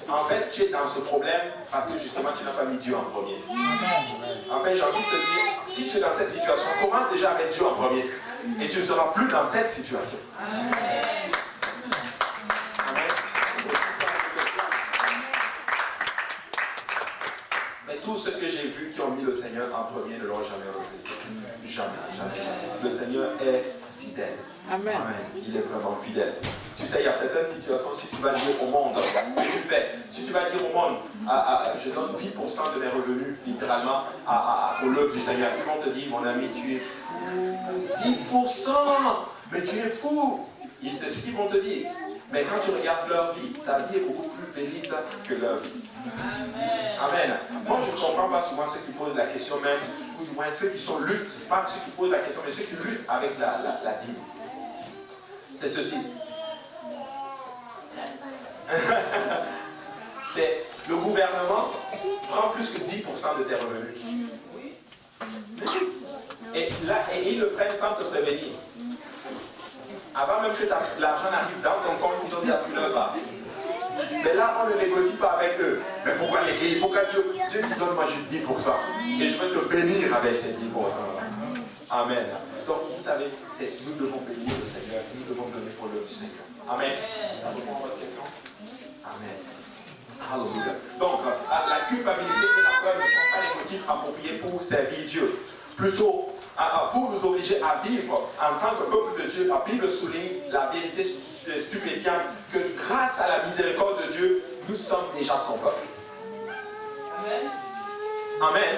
En fait, tu es dans ce problème parce que justement, tu n'as pas mis Dieu en premier. En fait, j'ai envie de te dire, si tu es dans cette situation, commence déjà à mettre Dieu en premier. Et tu ne seras plus dans cette situation. Amen. Amen. Mais tous ceux que j'ai vus qui ont mis le Seigneur en premier ne l'ont jamais regretté. Jamais, jamais, jamais. Le Seigneur est fidèle. Amen. Amen. Il est vraiment fidèle. Tu sais, il y a certaines situations, si tu vas dire au monde, que tu fais, si tu vas dire au monde, je donne 10% de mes revenus, littéralement, pour l'œuvre du Seigneur, ils vont te dire, mon ami, tu es fou. 10%, mais tu es fou. C'est ce qu'ils vont te dire. Mais quand tu regardes leur vie, ta vie est beaucoup plus bénite que leur vie. Amen. Amen. Moi, je ne comprends pas souvent ceux qui posent la question même, ou du moins ceux qui sont luttent, pas ceux qui posent la question, mais ceux qui luttent avec la dîme. C'est ceci. C'est le gouvernement prend plus que 10% de tes revenus. Et là, ils le prennent sans te prévenir. Avant même que l'argent n'arrive dans ton compte, ils ont déjà pris leur part. Mais là, on ne négocie pas avec eux. Mais pourquoi les pays? Pourquoi Dieu dit donne-moi juste 10%. Et je vais te bénir avec ces 10%. Amen. Donc, vous savez, nous devons bénir le Seigneur. Nous devons donner pour l'œuvre du Seigneur. Amen. Ça répond à votre question? Amen. Alléluia. Donc, la culpabilité et la peur ne sont pas les motifs appropriés pour servir Dieu. Plutôt, pour nous obliger à vivre en tant que peuple de Dieu, la Bible souligne la vérité stupéfiante que grâce à la miséricorde de Dieu, nous sommes déjà son peuple. Amen. Amen.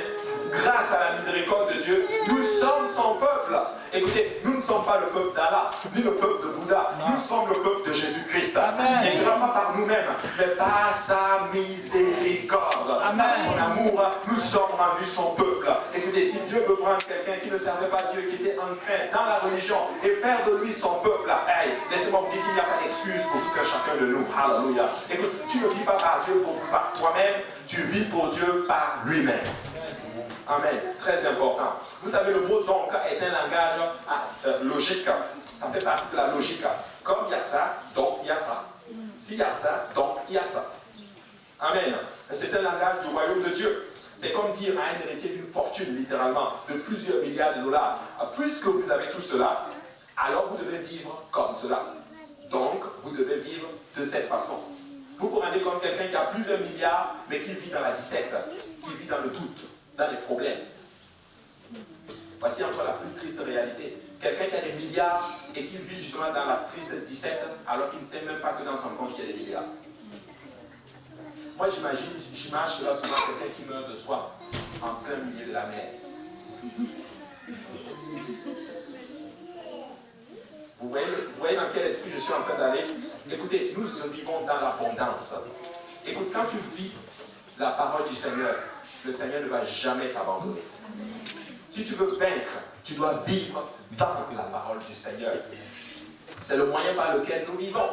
Grâce à la miséricorde de Dieu, nous sommes son peuple. Écoutez, nous ne sommes pas le peuple d'Allah, ni le peuple de Bouddha. Nous sommes le peuple de Jésus-Christ. Et ce n'est pas par nous-mêmes, mais par sa miséricorde. Amen. Par son amour, nous sommes rendus son peuple. Écoutez, si Dieu peut prendre quelqu'un qui ne servait pas Dieu, qui était ancré dans la religion, et faire de lui son peuple, hey, laissez-moi vous dire qu'il n'y a pas d'excuse pour tout un chacun de nous. Alléluia. Écoute, tu ne vis pas par Dieu par toi-même, tu vis pour Dieu par lui-même. Amen. Très important. Vous savez, le mot donc est un langage logique. Ça fait partie de la logique. Comme il y a ça, donc il y a ça. S'il y a ça, donc il y a ça. Amen. C'est un langage du royaume de Dieu. C'est comme dire à un héritier d'une fortune, littéralement, de plusieurs milliards de dollars. Puisque vous avez tout cela, alors vous devez vivre comme cela. Donc, vous devez vivre de cette façon. Vous vous rendez compte quelqu'un qui a plusieurs milliards, mais qui vit dans la 17, qui vit dans le doute, dans les problèmes. Voici encore la plus triste réalité. Quelqu'un qui a des milliards et qui vit justement dans la triste 17 alors qu'il ne sait même pas que dans son compte il y a des milliards. Moi j'imagine cela souvent quelqu'un qui meurt de soif en plein milieu de la mer. Vous voyez dans quel esprit je suis en train d'aller? Écoutez, nous vivons dans l'abondance. Écoute, quand tu vis la parole du Seigneur, le Seigneur ne va jamais t'abandonner. Si tu veux vaincre, tu dois vivre dans la parole du Seigneur. C'est le moyen par lequel nous vivons.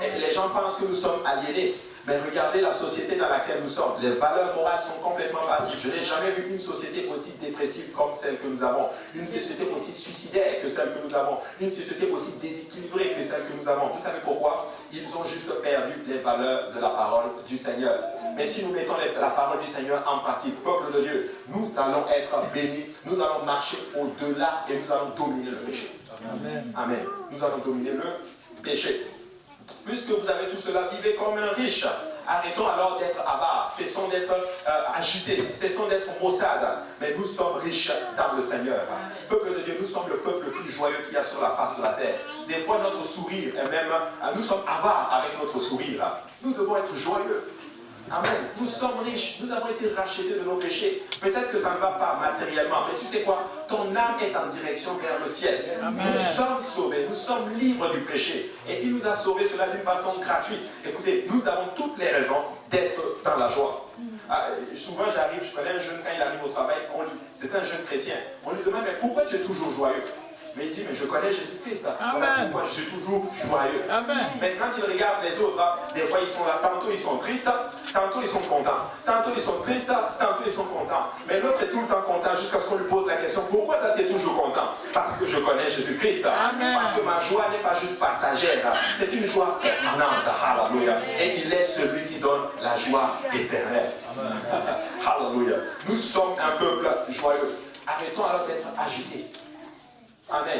Et les gens pensent que nous sommes aliénés. Mais regardez la société dans laquelle nous sommes. Les valeurs morales sont complètement parties. Je n'ai jamais vu une société aussi dépressive comme celle que nous avons. Une société aussi suicidaire que celle que nous avons. Une société aussi déséquilibrée que celle que nous avons. Vous savez pourquoi? Ils ont juste perdu les valeurs de la parole du Seigneur. Mais si nous mettons la parole du Seigneur en pratique, peuple de Dieu, nous allons être bénis. Nous allons marcher au-delà et nous allons dominer le péché. Amen. Amen. Nous allons dominer le péché. Puisque vous avez tout cela, vivez comme un riche. Arrêtons alors d'être avares, cessons d'être agités, cessons d'être maussades. Mais nous sommes riches dans le Seigneur. Peuple de Dieu, nous sommes le peuple le plus joyeux qu'il y a sur la face de la terre. Des fois, notre sourire, et même, nous sommes avares avec notre sourire. Nous devons être joyeux. Amen. Nous sommes riches. Nous avons été rachetés de nos péchés. Peut-être que ça ne va pas matériellement, mais tu sais quoi? Ton âme est en direction vers le ciel. Amen. Nous sommes sauvés. Nous sommes libres du péché. Et il nous a sauvés cela d'une façon gratuite. Écoutez, nous avons toutes les raisons d'être dans la joie. Souvent j'arrive, je connais un jeune, quand il arrive au travail, c'est un jeune chrétien. On lui demande, mais pourquoi tu es toujours joyeux? Mais il dit, mais je connais Jésus-Christ. Voilà pourquoi je suis toujours joyeux. Amen. Mais quand il regarde les autres, des fois ils sont là, tantôt ils sont tristes, tantôt ils sont contents. Tantôt ils sont tristes, tantôt ils sont contents. Mais l'autre est tout le temps content jusqu'à ce qu'on lui pose la question, pourquoi tu es toujours content? Parce que je connais Jésus-Christ. Parce que ma joie n'est pas juste passagère. C'est une joie permanente. Alléluia. Et il est celui qui donne la joie éternelle. Alléluia. Nous sommes un peuple joyeux. Arrêtons alors d'être agités. Amen.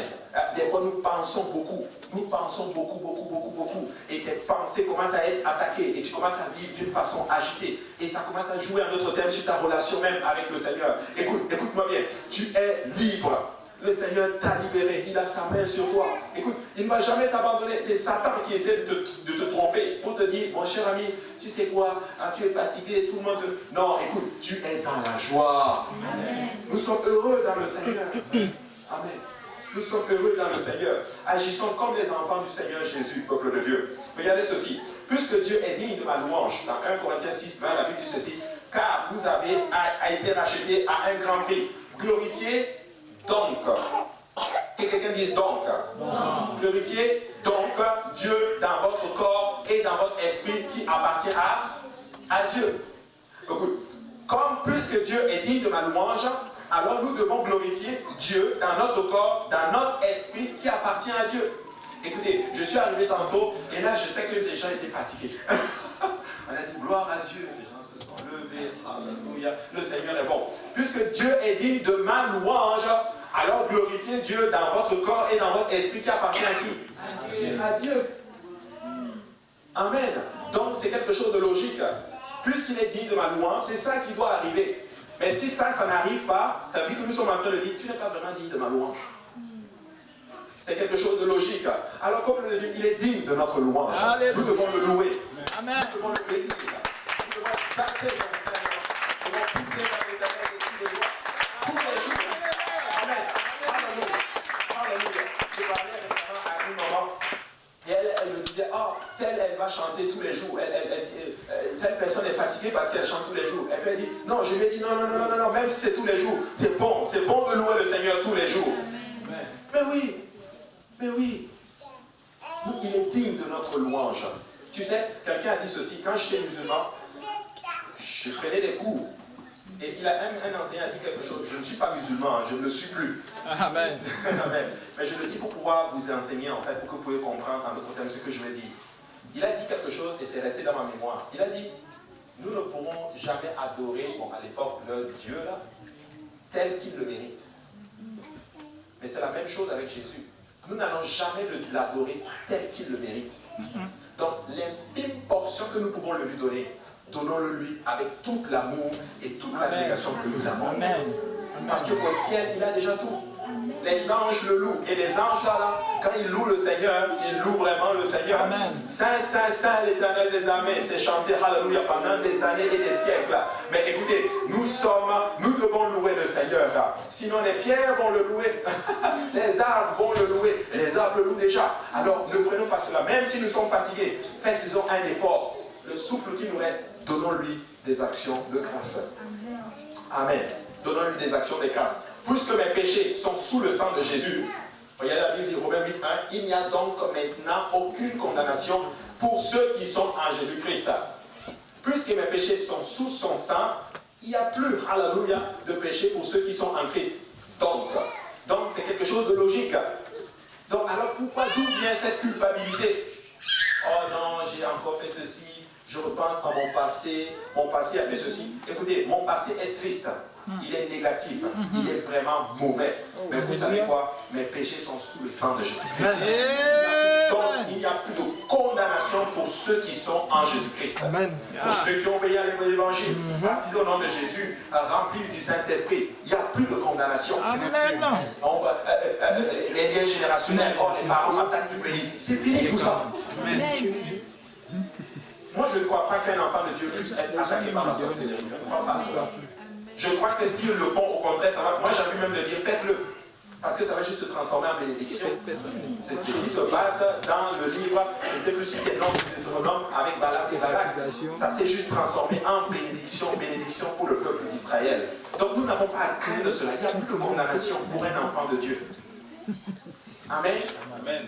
Des fois, nous pensons beaucoup. Nous pensons beaucoup. Et tes pensées commencent à être attaquées. Et tu commences à vivre d'une façon agitée. Et ça commence à jouer un autre thème sur ta relation même avec le Seigneur. Écoute-moi bien. Tu es libre. Le Seigneur t'a libéré. Il a sa main sur toi. Écoute, il ne va jamais t'abandonner. C'est Satan qui essaie de te tromper. Pour te dire, mon cher ami, tu sais quoi? Tu es fatigué, tout le monde te... Non, écoute, tu es dans la joie. Amen. Nous sommes heureux dans le Seigneur. Amen. Nous sommes heureux dans le Seigneur. Agissons comme les enfants du Seigneur Jésus, peuple de Dieu. Regardez ceci. Puisque Dieu est digne de ma louange, dans 1 Corinthiens 6, 20, la Bible dit ceci. Car vous avez été rachetés à un grand prix. Glorifiez donc. Que quelqu'un dise donc. Glorifiez donc Dieu dans votre corps et dans votre esprit qui appartient à Dieu. Comme puisque Dieu est digne de ma louange, alors nous devons glorifier Dieu dans notre corps, dans notre esprit qui appartient à Dieu. Écoutez, je suis arrivé tantôt et là je sais que les gens étaient fatigués. On a dit gloire à Dieu, les gens se sont levés, alléluia, le Seigneur est bon. Puisque Dieu est digne de ma louange, alors glorifiez Dieu dans votre corps et dans votre esprit qui appartient à qui? À Dieu. Amen. Donc c'est quelque chose de logique. Puisqu'il est digne de ma louange, c'est ça qui doit arriver. Mais si ça n'arrive pas, ça veut dire que nous sommes en train de dire, tu n'es pas vraiment digne de ma louange. C'est quelque chose de logique. Alors, peuple de Dieu, il est digne de notre louange. Alléluia. Nous devons le louer. Amen. Nous devons le bénir. Nous devons exalter son Seigneur. Nous devons pousser dans l'éternel et tous les jours. Tous les jours. Amen. Alléluia. Alléluia. Je parlais récemment à une maman. Et elle me disait, telle, elle va chanter tous les jours. Telle personne est fatiguée parce qu'elle chante tous les jours. Et puis elle dit, non, je lui ai dit, non, même si c'est tous les jours, c'est bon de louer le Seigneur tous les jours. Amen. Mais oui. Il est digne de notre louange. Tu sais, quelqu'un a dit ceci, quand j'étais musulman, je prenais des cours. Et un enseignant a dit quelque chose, je ne suis pas musulman, je ne le suis plus. Amen. Amen. Mais je le dis pour pouvoir vous enseigner, en fait, pour que vous puissiez comprendre en d'autres termes ce que je veux dire. Il a dit quelque chose et c'est resté dans ma mémoire. Il a dit, nous ne pourrons jamais adorer, à l'époque, le Dieu là, tel qu'il le mérite. Mais c'est la même chose avec Jésus. Nous n'allons jamais l'adorer tel qu'il le mérite. Donc, l'infime portion que nous pouvons lui donner, donnons-le lui avec tout l'amour et toute l'application que nous avons. Amen. Parce qu'au ciel, il a déjà tout. Les anges le louent. Et les anges là, quand ils louent le Seigneur, ils louent vraiment le Seigneur. Amen. Saint, Saint, Saint, l'Éternel des armées. C'est chanté Alléluia pendant des années et des siècles. Mais écoutez, nous devons louer le Seigneur. Sinon les pierres vont le louer. Les arbres vont le louer. Les arbres le louent déjà. Alors ne prenons pas cela. Même si nous sommes fatigués, faites-en un effort. le souffle qui nous reste, donnons-lui des actions de grâce. Amen. Donnons-lui des actions de grâce. Puisque mes péchés sont sous le sang de Jésus, regardez la Bible dit Romains 8, 1, il n'y a donc maintenant aucune condamnation pour ceux qui sont en Jésus-Christ. Puisque mes péchés sont sous son sang, il n'y a plus, alléluia, de péché pour ceux qui sont en Christ. Donc c'est quelque chose de logique. Donc alors pourquoi, d'où vient cette culpabilité? Oh non, j'ai encore fait ceci, je repense à mon passé a fait ceci. Écoutez, mon passé est triste, il est négatif, il est vraiment mauvais. Mais vous savez quoi? Mes péchés sont sous le sang de Jésus. Donc il n'y a plus de condamnation pour ceux qui sont en Jésus-Christ. Pour ceux qui ont obéi à l'évangile, baptisés au nom de Jésus, remplis du Saint-Esprit, il n'y a plus de condamnation. Les liens générationnels, les parents attaquent du pays, c'est fini tout ça. Moi, je ne crois pas qu'un enfant de Dieu puisse être attaqué par la sorcellerie. Je ne crois pas ça. Je crois que s'ils le font, au contraire, ça va. Moi, j'ai envie même de dire, faites-le. Parce que ça va juste se transformer en bénédiction. C'est ce qui se passe dans le livre, je ne sais plus si c'est l'homme de Deutéronome avec Balak et Balak. Ça s'est juste transformé en bénédiction, bénédiction pour le peuple d'Israël. Donc nous n'avons pas à craindre de cela. Il n'y a plus de condamnation pour un enfant de Dieu. Amen. Amen.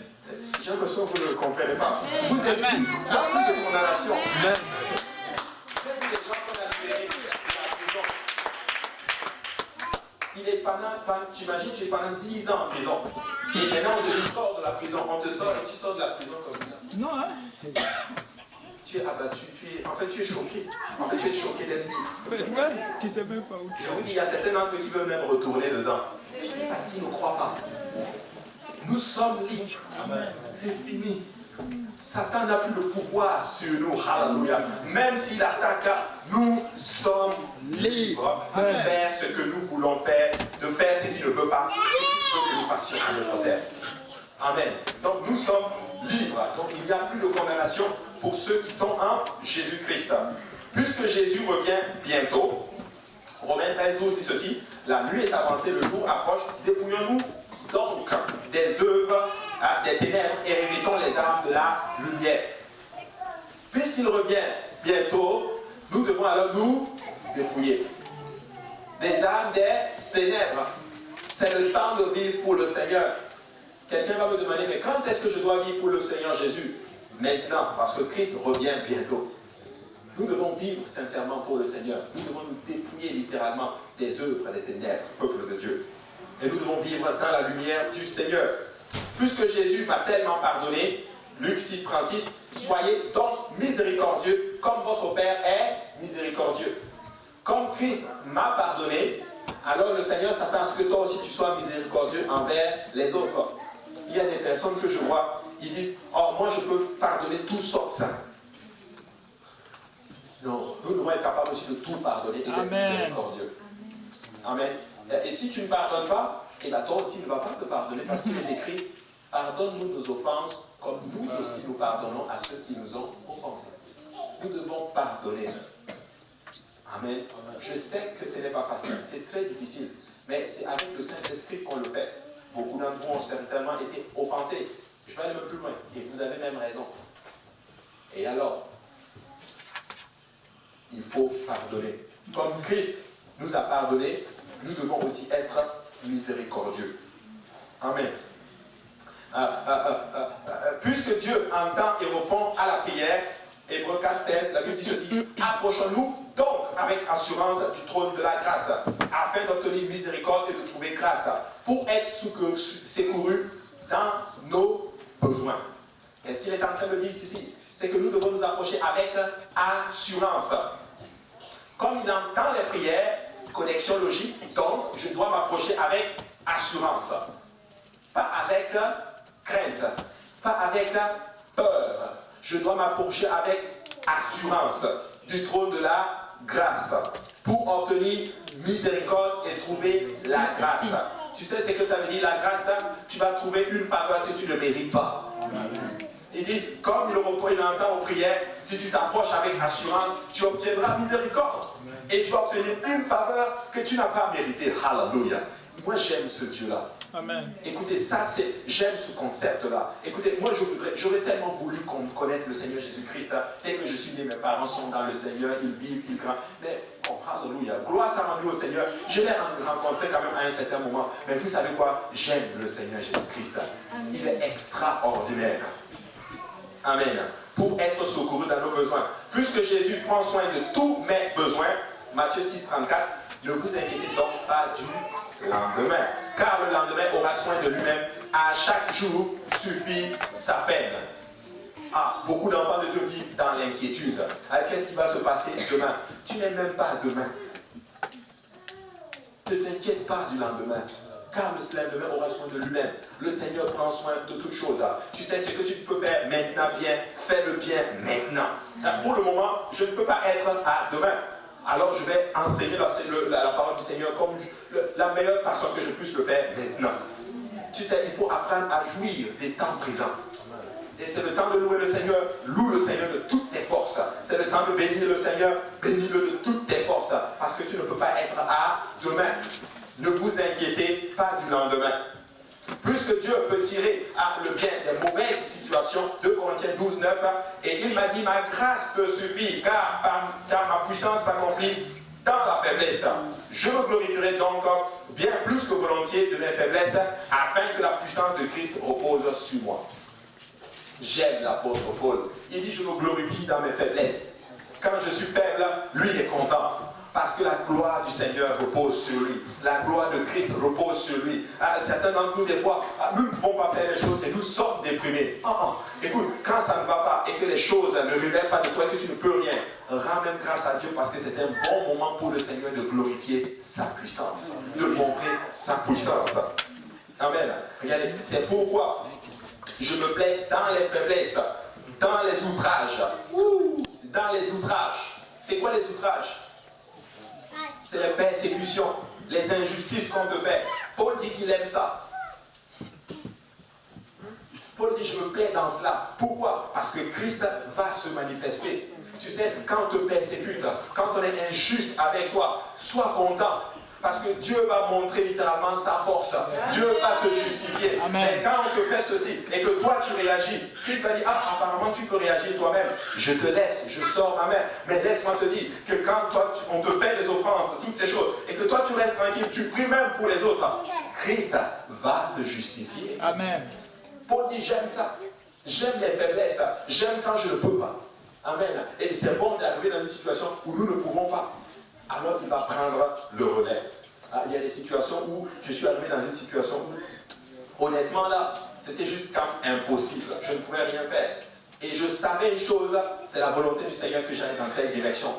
J'ai l'impression que vous ne le comprenez pas. Vous êtes plus, il n'y a plus de condamnation. Amen. J'ai vu des gens qu'on a libérés de la prison. Il est pendant, tu imagines, tu es pendant 10 ans en prison. Et maintenant on te dit sors de la prison. On te sort et tu sors de la prison comme ça. Non, hein? Tu es abattu, en fait tu es choqué. En fait tu es choqué d'être libre. Tu sais même pas où tu es. Je vous dis, il y a certains d'entre eux qui veulent même retourner dedans. Parce qu'ils ne croient pas. Nous sommes libres. C'est fini. Satan n'a plus de pouvoir sur nous. Alléluia. Même s'il attaque, nous sommes libres de faire ce que nous voulons faire, de faire ce qu'il ne veut pas, ce qu'il veut que nous fassions à notre terre. Amen. Donc nous sommes libres. Donc il n'y a plus de condamnation pour ceux qui sont en Jésus-Christ. Puisque Jésus revient bientôt, Romains 13, 12 dit ceci, la nuit est avancée, le jour approche, dépouillons-nous donc des œuvres des ténèbres et revêtons les armes de la lumière. Puisqu'il revient bientôt, nous devons alors nous dépouiller des armes des ténèbres. C'est le temps de vivre pour le Seigneur. Quelqu'un va me demander, mais quand est-ce que je dois vivre pour le Seigneur Jésus? Maintenant, parce que Christ revient bientôt. Nous devons vivre sincèrement pour le Seigneur. Nous devons nous dépouiller littéralement des œuvres des ténèbres, peuple de Dieu. Et nous devons vivre dans la lumière du Seigneur. Puisque Jésus m'a tellement pardonné, Luc 6, 36, soyez donc miséricordieux comme votre Père est miséricordieux. Comme Christ m'a pardonné, alors le Seigneur s'attend à ce que toi aussi tu sois miséricordieux envers les autres. Il y a des personnes que je vois, ils disent, oh moi je peux pardonner tout sauf ça. Non, nous devons être capables aussi de tout pardonner et d'être miséricordieux. Amen. Et si tu ne pardonnes pas, et bien toi aussi ne vas pas te pardonner parce qu'il est écrit, pardonne-nous nos offenses comme nous aussi nous pardonnons à ceux qui nous ont offensés. Nous devons pardonner. Amen. Je sais que ce n'est pas facile, c'est très difficile, mais c'est avec le Saint-Esprit qu'on le fait. Beaucoup d'entre vous ont certainement été offensés. Je vais aller un peu plus loin, et vous avez même raison. Et alors, il faut pardonner. Comme Christ nous a pardonné, nous devons aussi être miséricordieux. Amen. Puisque Dieu entend et répond à la prière, Hébreux 4, 16, la Bible dit ceci, approchons-nous donc avec assurance du trône de la grâce, afin d'obtenir miséricorde et de trouver grâce, pour être secourus dans nos besoins. Et ce qu'il est en train de dire ici, c'est que nous devons nous approcher avec assurance. Comme il entend les prières, connexion logique, donc je dois m'approcher avec assurance. Pas avec crainte, pas avec peur. Je dois m'approcher avec assurance du trône de la grâce pour obtenir miséricorde et trouver la grâce. Tu sais ce que ça veut dire la grâce? Tu vas trouver une faveur que tu ne mérites pas. Il dit, comme il entend aux prières, si tu t'approches avec assurance, tu obtiendras miséricorde. Et tu vas obtenir une faveur que tu n'as pas méritée. Alléluia. Moi j'aime ce Dieu-là. Amen. Écoutez, ça c'est, j'aime ce concept-là. Écoutez, moi j'aurais tellement voulu qu'on connaisse le Seigneur Jésus-Christ. Dès que je suis né, mes parents sont dans le Seigneur, ils vivent, ils grandissent. Mais, oh, alléluia, gloire soit rendue au Seigneur. Je l'ai rencontré quand même à un certain moment. Mais vous savez quoi? J'aime le Seigneur Jésus-Christ. Il est extraordinaire. Amen. Pour être secouru dans nos besoins. Puisque Jésus prend soin de tous mes besoins, Matthieu 6, 34, ne vous inquiétez donc pas du lendemain, car le lendemain aura soin de lui-même. À chaque jour suffit sa peine. Ah, beaucoup d'enfants de Dieu vivent dans l'inquiétude. Qu'est-ce qui va se passer demain? Tu n'es même pas demain. Ne t'inquiète pas du lendemain, car le lendemain aura soin de lui-même. Le Seigneur prend soin de toutes choses. Tu sais ce que tu peux faire maintenant bien, fais le bien maintenant. Pour le moment, je ne peux pas être à demain. Alors je vais enseigner la parole du Seigneur comme la meilleure façon que je puisse le faire maintenant. Tu sais, il faut apprendre à jouir des temps présents. Et c'est le temps de louer le Seigneur. Loue le Seigneur de toutes tes forces. C'est le temps de bénir le Seigneur. Bénis-le de toutes tes forces. Parce que tu ne peux pas être à demain. Ne vous inquiétez pas du lendemain. Puisque Dieu peut tirer le bien des mauvaises situations, 2 Corinthiens 12, 9, et il m'a dit, ma grâce te suffit, car ma puissance s'accomplit dans la faiblesse. Je me glorifierai donc bien plus que volontiers de mes faiblesses, afin que la puissance de Christ repose sur moi. J'aime l'apôtre Paul. Il dit, je me glorifie dans mes faiblesses. Quand je suis faible, lui est content. Parce que la gloire du Seigneur repose sur lui. La gloire de Christ repose sur lui. Certains d'entre nous, des fois, nous ne pouvons pas faire les choses et nous sommes déprimés. Écoute, quand ça ne va pas et que les choses ne révèlent pas de toi et que tu ne peux rien, rends même grâce à Dieu parce que c'est un bon moment pour le Seigneur de glorifier sa puissance, de montrer sa puissance. Amen. Regardez, c'est pourquoi je me plais dans les faiblesses, dans les outrages. Dans les outrages. C'est quoi les outrages? C'est les persécutions, les injustices qu'on te fait. Paul dit qu'il aime ça. Paul dit, je me plais dans cela. Pourquoi? Parce que Christ va se manifester. Tu sais, quand on te persécute, quand on est injuste avec toi, sois content. Parce que Dieu va montrer littéralement sa force. Dieu va te justifier. Amen. Mais quand on te fait ceci et que toi tu réagis, Christ va dire, apparemment tu peux réagir toi-même. Je te laisse, je sors ma main. Mais laisse-moi te dire que quand toi on te fait des offenses, toutes ces choses, et que toi tu restes tranquille, tu pries même pour les autres, Christ va te justifier. Amen. Paul dit, j'aime ça. J'aime les faiblesses. J'aime quand je ne peux pas. Amen. Et c'est bon d'arriver dans une situation où nous ne pouvons pas. Alors il va prendre le relais. Il y a des situations où je suis arrivé dans une situation où, honnêtement là, c'était juste comme impossible. Je ne pouvais rien faire. Et je savais une chose, c'est la volonté du Seigneur que j'aille dans telle direction.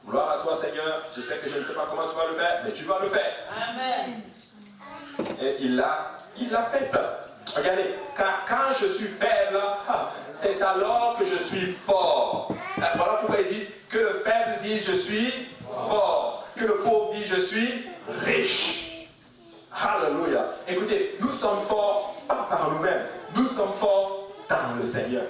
Gloire à toi Seigneur, je sais que je ne sais pas comment tu vas le faire, mais tu vas le faire. Amen. Et il l'a fait. Regardez, car quand je suis faible, c'est alors que je suis fort. Voilà pourquoi il dit que le faible dit je suis fort, que le pauvre dit je suis riche. Alléluia. Écoutez, nous sommes forts pas par nous-mêmes, nous sommes forts dans le Seigneur.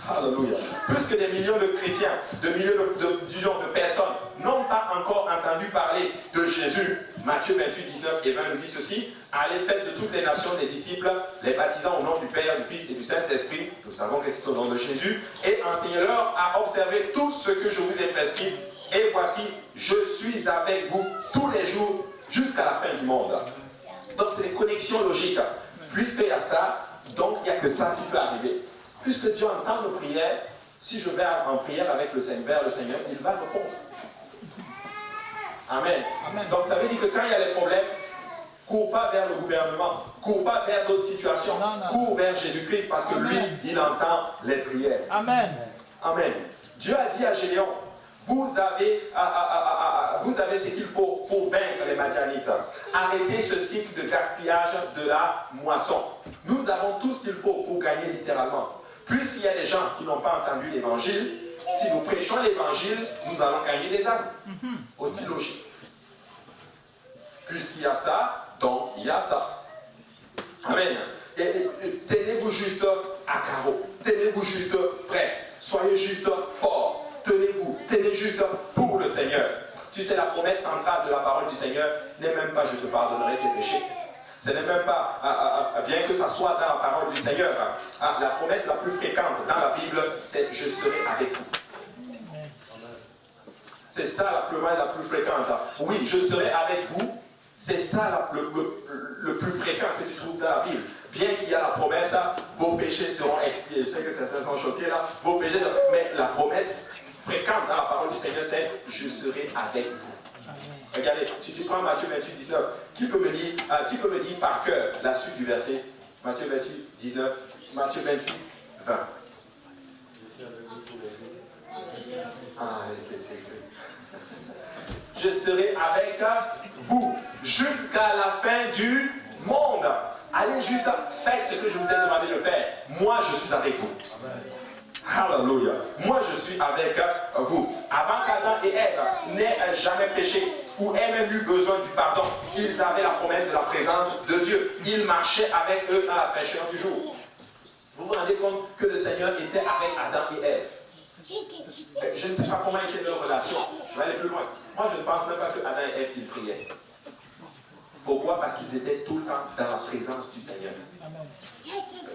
Alléluia. Plus que des millions de chrétiens, de millions de personnes n'ont pas encore entendu parler de Jésus. Matthieu 28, 19 et 20 nous dit ceci. Allez, faites de toutes les nations des disciples, les baptisant au nom du Père, du Fils et du Saint-Esprit. Nous savons que c'est au nom de Jésus. Et enseignez-leur à observer tout ce que je vous ai prescrit. Et voici, je suis avec vous tous les jours jusqu'à la fin du monde. Donc c'est des connexions logiques. Puisqu'il y a ça, donc il n'y a que ça qui peut arriver. Puisque Dieu entend nos prières, si je vais en prière avec le Seigneur, il va répondre. Amen. Amen. Donc ça veut dire que quand il y a des problèmes, cours pas vers le gouvernement, cours pas vers d'autres situations, cours vers Jésus-Christ parce que lui, il entend les prières. Amen. Amen. Dieu a dit à Gédéon, vous avez ce qu'il faut pour vaincre les Madianites. Arrêtez ce cycle de gaspillage de la moisson. Nous avons tout ce qu'il faut pour gagner littéralement. Puisqu'il y a des gens qui n'ont pas entendu l'évangile, si nous prêchons l'évangile, nous allons gagner des âmes. Aussi logique. Puisqu'il y a ça, donc il y a ça. Amen. Et tenez-vous juste à carreau. Tenez-vous juste prêt. Soyez juste fort. Tenez juste pour le Seigneur. Tu sais, la promesse centrale de la parole du Seigneur n'est même pas je te pardonnerai tes péchés. Ce n'est même pas, bien que ça soit dans la parole du Seigneur, la promesse la plus fréquente dans la Bible, c'est « je serai avec vous ». C'est ça la promesse la plus fréquente. Oui, je serai avec vous. C'est ça le plus fréquent que tu trouves dans la Bible. Bien qu'il y a la promesse, vos péchés seront expiés. Je sais que certains sont choqués là. Vos péchés seront... Mais la promesse fréquente dans la parole du Seigneur, c'est « je serai avec vous ». Regardez, si tu prends Matthieu 28, 19, qui peut me dire par cœur la suite du verset? Matthieu 28, 19, Matthieu 28, 20. Je serai avec vous jusqu'à la fin du monde. Allez juste faire ce que je vous ai demandé de faire. Moi, je suis avec vous. Alléluia. Moi, je suis avec vous. Avant qu'Adam et Ève n'aient jamais péché ou aient même eu besoin du pardon, ils avaient la promesse de la présence de Dieu. Ils marchaient avec eux dans la fraîcheur du jour. Vous vous rendez compte que le Seigneur était avec Adam et Ève? Je ne sais pas comment était leur relation. Je vais aller plus loin. Moi, je ne pense même pas que Adam et Ève ils priaient. Pourquoi? Parce qu'ils étaient tout le temps dans la présence du Seigneur.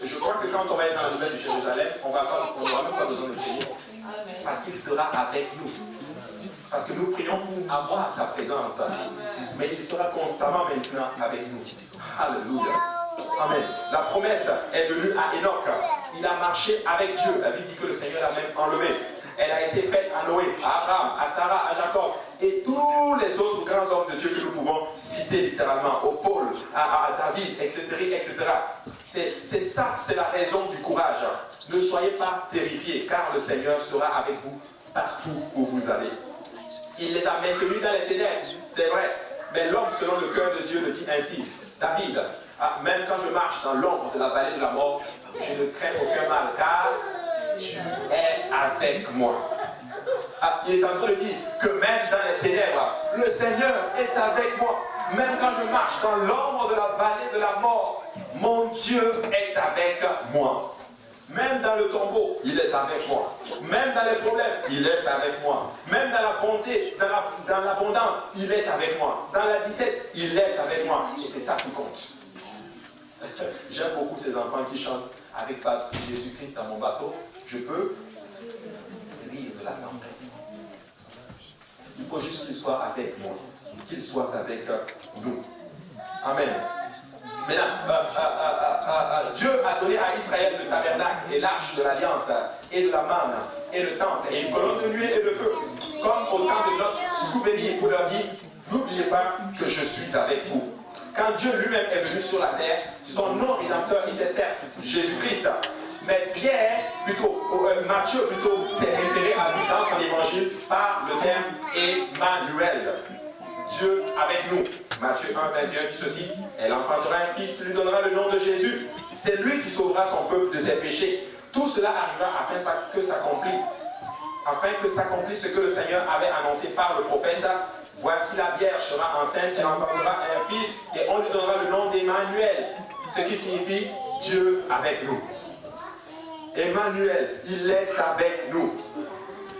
Je crois que quand on va être dans la nouvelle de Jérusalem, on n'aura même pas besoin de prier. Parce qu'il sera avec nous. Parce que nous prions pour avoir sa présence. Mais il sera constamment maintenant avec nous. Alléluia. Amen. La promesse est venue à Enoch. Il a marché avec Dieu. La Bible dit que le Seigneur l'a même enlevé. Elle a été faite à Noé, à Abraham, à Sarah, à Jacob et tous les autres grands hommes de Dieu que nous pouvons citer littéralement, au Paul, à David, etc. etc. C'est ça, c'est la raison du courage. Ne soyez pas terrifiés, car le Seigneur sera avec vous partout où vous allez. Il les a maintenus dans les ténèbres, c'est vrai. Mais l'homme selon le cœur de Dieu le dit ainsi. David, même quand je marche dans l'ombre de la vallée de la mort, je ne crains aucun mal, car tu es avec moi. Il est en train de dire que même dans les ténèbres, le Seigneur est avec moi. Même quand je marche dans l'ombre de la vallée de la mort, mon Dieu est avec moi. Même dans le tombeau, il est avec moi. Même dans les problèmes, il est avec moi. Même dans la bonté, dans l'abondance, il est avec moi. Dans la disette, il est avec moi. Et c'est ça qui compte. J'aime beaucoup ces enfants qui chantent avec Jésus-Christ dans mon bateau. Je peux rire de la tempête. Il faut juste qu'il soit avec moi, qu'il soit avec nous. Amen. Maintenant, Dieu a donné à Israël le tabernacle et l'arche de l'alliance et de la manne et le temple et une colonne de nuée et de feu, comme au temps de notre souvenir pour leur dire, n'oubliez pas que je suis avec vous. Quand Dieu lui-même est venu sur la terre, son nom rédempteur était certes Jésus-Christ. Mais Matthieu s'est référé à lui dans son évangile par le terme Emmanuel. Dieu avec nous. Matthieu 1, 21 dit ceci, elle enfantera un fils, tu lui donneras le nom de Jésus. C'est lui qui sauvera son peuple de ses péchés. Tout cela arrivera afin que s'accomplisse ce que le Seigneur avait annoncé par le prophète. Voici la Vierge sera enceinte, elle enfantera un fils et on lui donnera le nom d'Emmanuel. Ce qui signifie Dieu avec nous. Emmanuel, il est avec nous.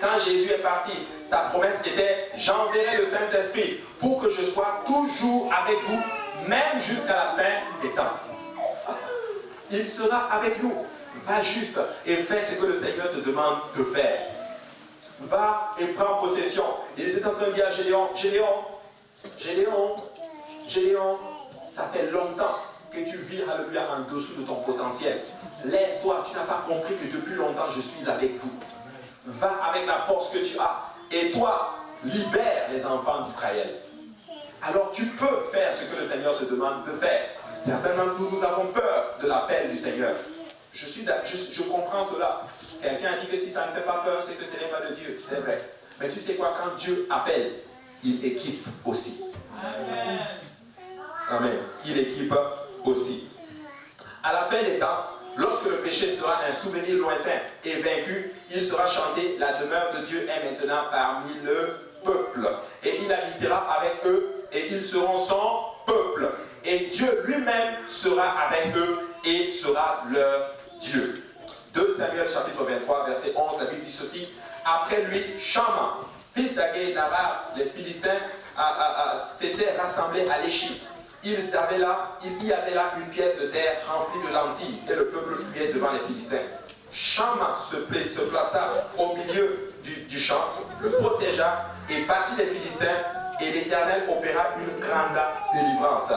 Quand Jésus est parti, sa promesse était « J'enverrai le Saint-Esprit pour que je sois toujours avec vous, même jusqu'à la fin des temps. » Il sera avec nous. Va juste et fais ce que le Seigneur te demande de faire. Va et prends possession. Il était en train de dire à Gédéon, Gédéon, ça fait longtemps que tu vis, alléluia, en dessous de ton potentiel. Lève-toi, tu n'as pas compris que depuis longtemps je suis avec vous. Va avec la force que tu as. Et toi, libère les enfants d'Israël. Alors tu peux faire ce que le Seigneur te demande de faire. Certains d'entre nous avons peur de l'appel du Seigneur. Je comprends cela. Quelqu'un a dit que si ça ne fait pas peur, c'est que ce n'est pas de Dieu. C'est vrai. Mais tu sais quoi, quand Dieu appelle, il équipe aussi. Amen. Amen. Il équipe aussi. À la fin des temps, lorsque le péché sera un souvenir lointain et vaincu, il sera chanté, la demeure de Dieu est maintenant parmi le peuple. Et il habitera avec eux et ils seront son peuple. Et Dieu lui-même sera avec eux et sera leur Dieu. 2 Samuel chapitre 23 verset 11, la Bible dit ceci. Après lui, Shama, fils d'Agé et d'Abar, les Philistins s'étaient rassemblés à l'Échine. il y avait là une pièce de terre remplie de lentilles et le peuple fuyait devant les Philistins. Chamma se plaça au milieu du champ, le protégea et battit les Philistins et l'Éternel opéra une grande délivrance.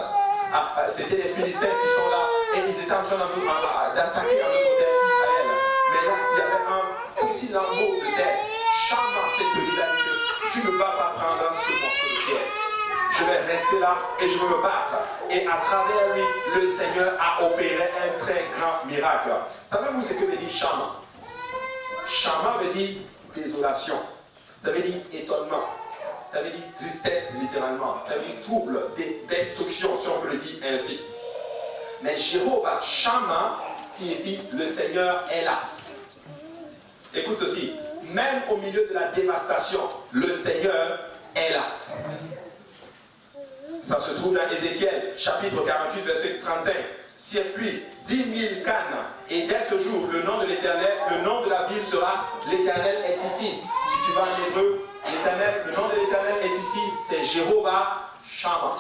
C'était les Philistins qui sont là et ils étaient en train d'attaquer un autre terre Israël. Mais là, il y avait un petit lambeau de terre. Chamma s'est tenu là et dit, tu ne vas pas prendre ce morceau de terre. Je vais rester là et je vais me battre. Et à travers lui, le Seigneur a opéré un très grand miracle. Savez-vous ce que veut dire Chamma? Chamma veut dire désolation. Ça veut dire étonnement. Ça veut dire tristesse littéralement. Ça veut dire trouble, destruction, si on peut le dire ainsi. Mais Jéhovah Chamma signifie le Seigneur est là. Écoute ceci. Même au milieu de la dévastation, le Seigneur est là. Ça se trouve dans Ézéchiel, chapitre 48, verset 35. Circuit 10 000 cannes. Et dès ce jour, le nom de l'Éternel, le nom de la ville sera l'Éternel est ici. Si tu vas en hébreu, le nom de l'Éternel est ici, c'est Jéhovah Chamma.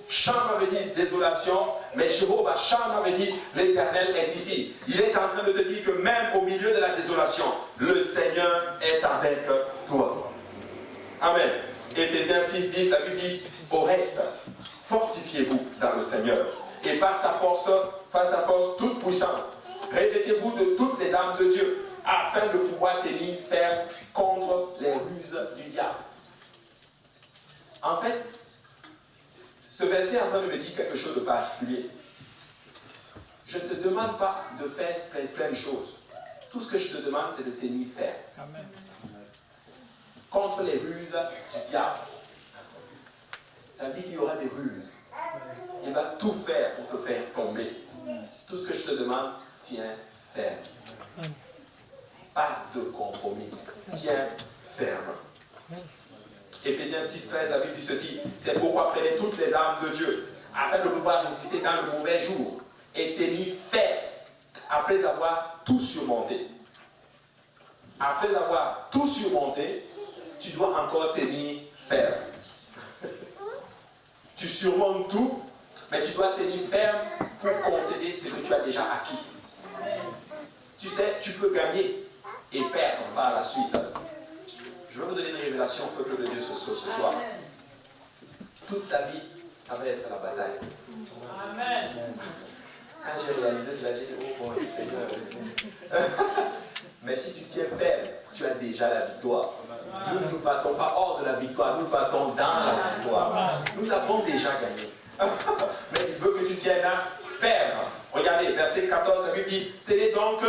Chamma veut dire désolation, mais Jéhovah Chamma veut dire l'Éternel est ici. Il est en train de te dire que même au milieu de la désolation, le Seigneur est avec toi. Amen. Éphésiens 6, 10, la Bible dit, au reste, fortifiez-vous dans le Seigneur. Et par sa force toute puissante, revêtez-vous de toutes les armes de Dieu, afin de pouvoir tenir ferme contre les ruses du diable. En fait, ce verset est en train de me dire quelque chose de particulier. Je ne te demande pas de faire plein de choses. Tout ce que je te demande, c'est de tenir ferme. Amen. Contre les ruses du diable. Ça veut dire qu'il y aura des ruses. Il va tout faire pour te faire tomber. Tout ce que je te demande, tiens ferme. Pas de compromis. Tiens ferme. Éphésiens 6, 13, la Bible dit ceci. C'est pourquoi prenez toutes les armes de Dieu, afin de pouvoir résister dans le mauvais jour et tenir ferme après avoir tout surmonté. Après avoir tout surmonté, tu dois encore tenir ferme. Tu surmontes tout, mais tu dois tenir ferme pour concéder ce que tu as déjà acquis. Tu sais, tu peux gagner et perdre par la suite. Je vais vous donner une révélation, peuple de Dieu, ce soir. Toute ta vie, ça va être la bataille. Amen. Quand j'ai réalisé cela, j'ai dit, oh, Seigneur, mais si tu tiens ferme, tu as déjà la victoire. Nous ne nous battons pas hors de la victoire, nous battons dans la victoire. Nous avons déjà gagné. Mais il veut que tu tiennes ferme. Regardez, verset 14, la Bible dit, tenez donc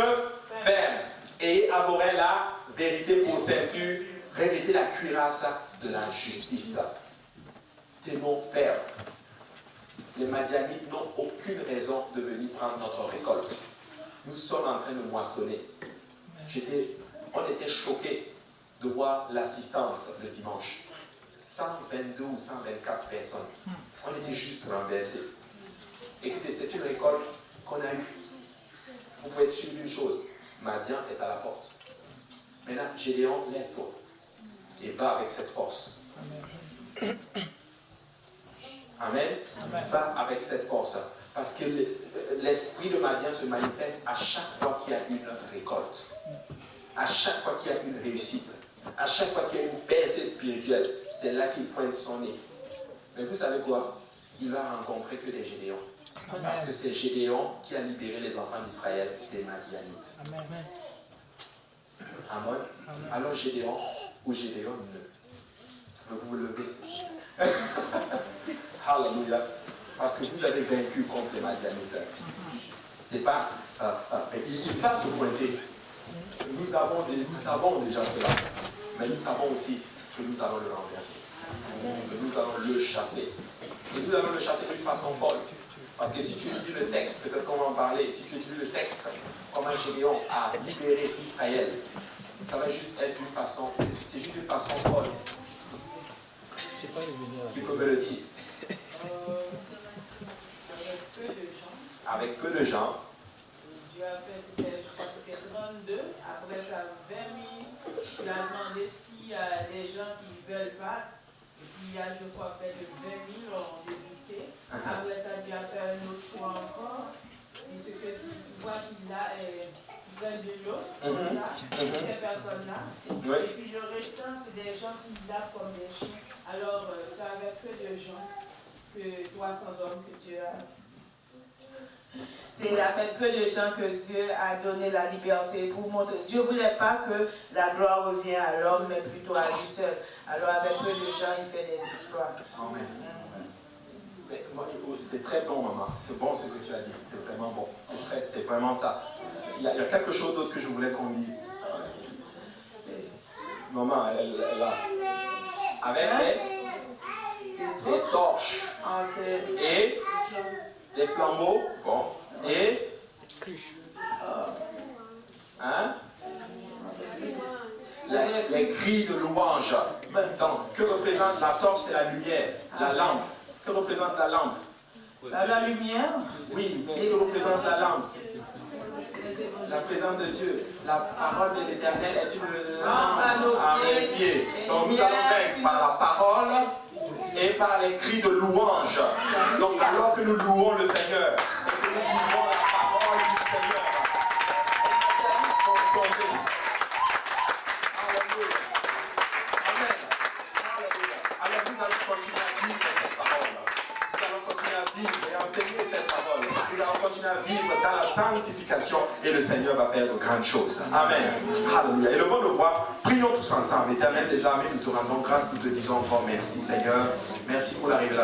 ferme et abhorrez la vérité pour ceinture, revêtez la cuirasse de la justice. Tenons ferme. Les Madianites n'ont aucune raison de venir prendre notre récolte. Nous sommes en train de moissonner. On était choqués de voir l'assistance le dimanche. 122 ou 124 personnes. On était juste renversés. Écoutez, c'est une récolte qu'on a eue. Vous pouvez être sûr d'une chose. Madian est à la porte. Maintenant, Gédéon, lève-toi et va avec cette force. Amen. Amen. Amen. Va avec cette force. Parce que l'esprit de Madian se manifeste à chaque fois qu'il y a une récolte. À chaque fois qu'il y a une réussite. À chaque fois qu'il y a une percée spirituelle. C'est là qu'il pointe son nez. Mais vous savez quoi? Il va rencontrer que des Gédéons. Parce que c'est Gédéon qui a libéré les enfants d'Israël des Madianites. Amen. Amen. Alors Gédéon ou Gédéon ne. Vous vous levez. Alléluia. Parce que vous avez vaincu contre les Madianites. C'est pas. Il va se pointer. Nous savons déjà cela. Mais nous savons aussi que nous allons le renverser. Que nous allons le chasser. Et nous allons le chasser d'une façon folle. Parce que si tu étudies le texte, peut-être qu'on va en parler, si tu étudies le texte, comment Gédéon a libéré Israël, ça va juste être d'une façon, c'est juste une façon folle. Qui peut me le dire? Avec peu de gens. Dieu a fait, je crois que c'était 32, après ça 20 000. Il a demandé s'il y a des gens qui ne veulent pas. Et puis il y a, je crois, près de 20 000 ont désisté. résister. Après ça, Dieu a fait un autre choix encore. Et ce que tu vois qu'il a est plein de l'eau, ces personnes-là. Et puis le restant, c'est des gens qui lavent comme des chiens. Alors, c'est avec peu de gens que toi, sans homme, que Dieu a. C'est avec peu de gens que Dieu a donné la liberté pour montrer. Dieu ne voulait pas que la gloire revienne à l'homme, mais plutôt à lui seul. Alors, avec peu de gens, il fait des exploits. Amen. C'est très bon, maman. C'est bon ce que tu as dit. C'est vraiment bon. C'est vraiment ça. Il y a quelque chose d'autre que je voulais qu'on dise. Maman, elle a. Avec des torches et des flambeaux. Bon. Et. Hein? Les cris de louange. Donc, que représente la torche? C'est la lumière, la lampe. Que représente la lampe? La lumière? Oui, mais que représente la lampe? La présence de Dieu. La parole de l'Éternel est une lampe à mes pieds. Donc nous allons vaincre par la parole et par les cris de louange. Donc alors que nous louons le Seigneur et que nous vivons la parole du Seigneur, on va tomber. Alléluia. Amen. Alléluia. Alors nous allons continuer à vivre cette parole. Nous allons continuer à vivre et enseigner cette parole. Nous allons continuer à vivre dans la sanctification et le Seigneur va faire de grandes choses. Amen. Alléluia. Et le bon de voir, prions tous ensemble. Éternel des armées, nous te rendons grâce, nous te disons encore merci Seigneur. Merci pour la révélation.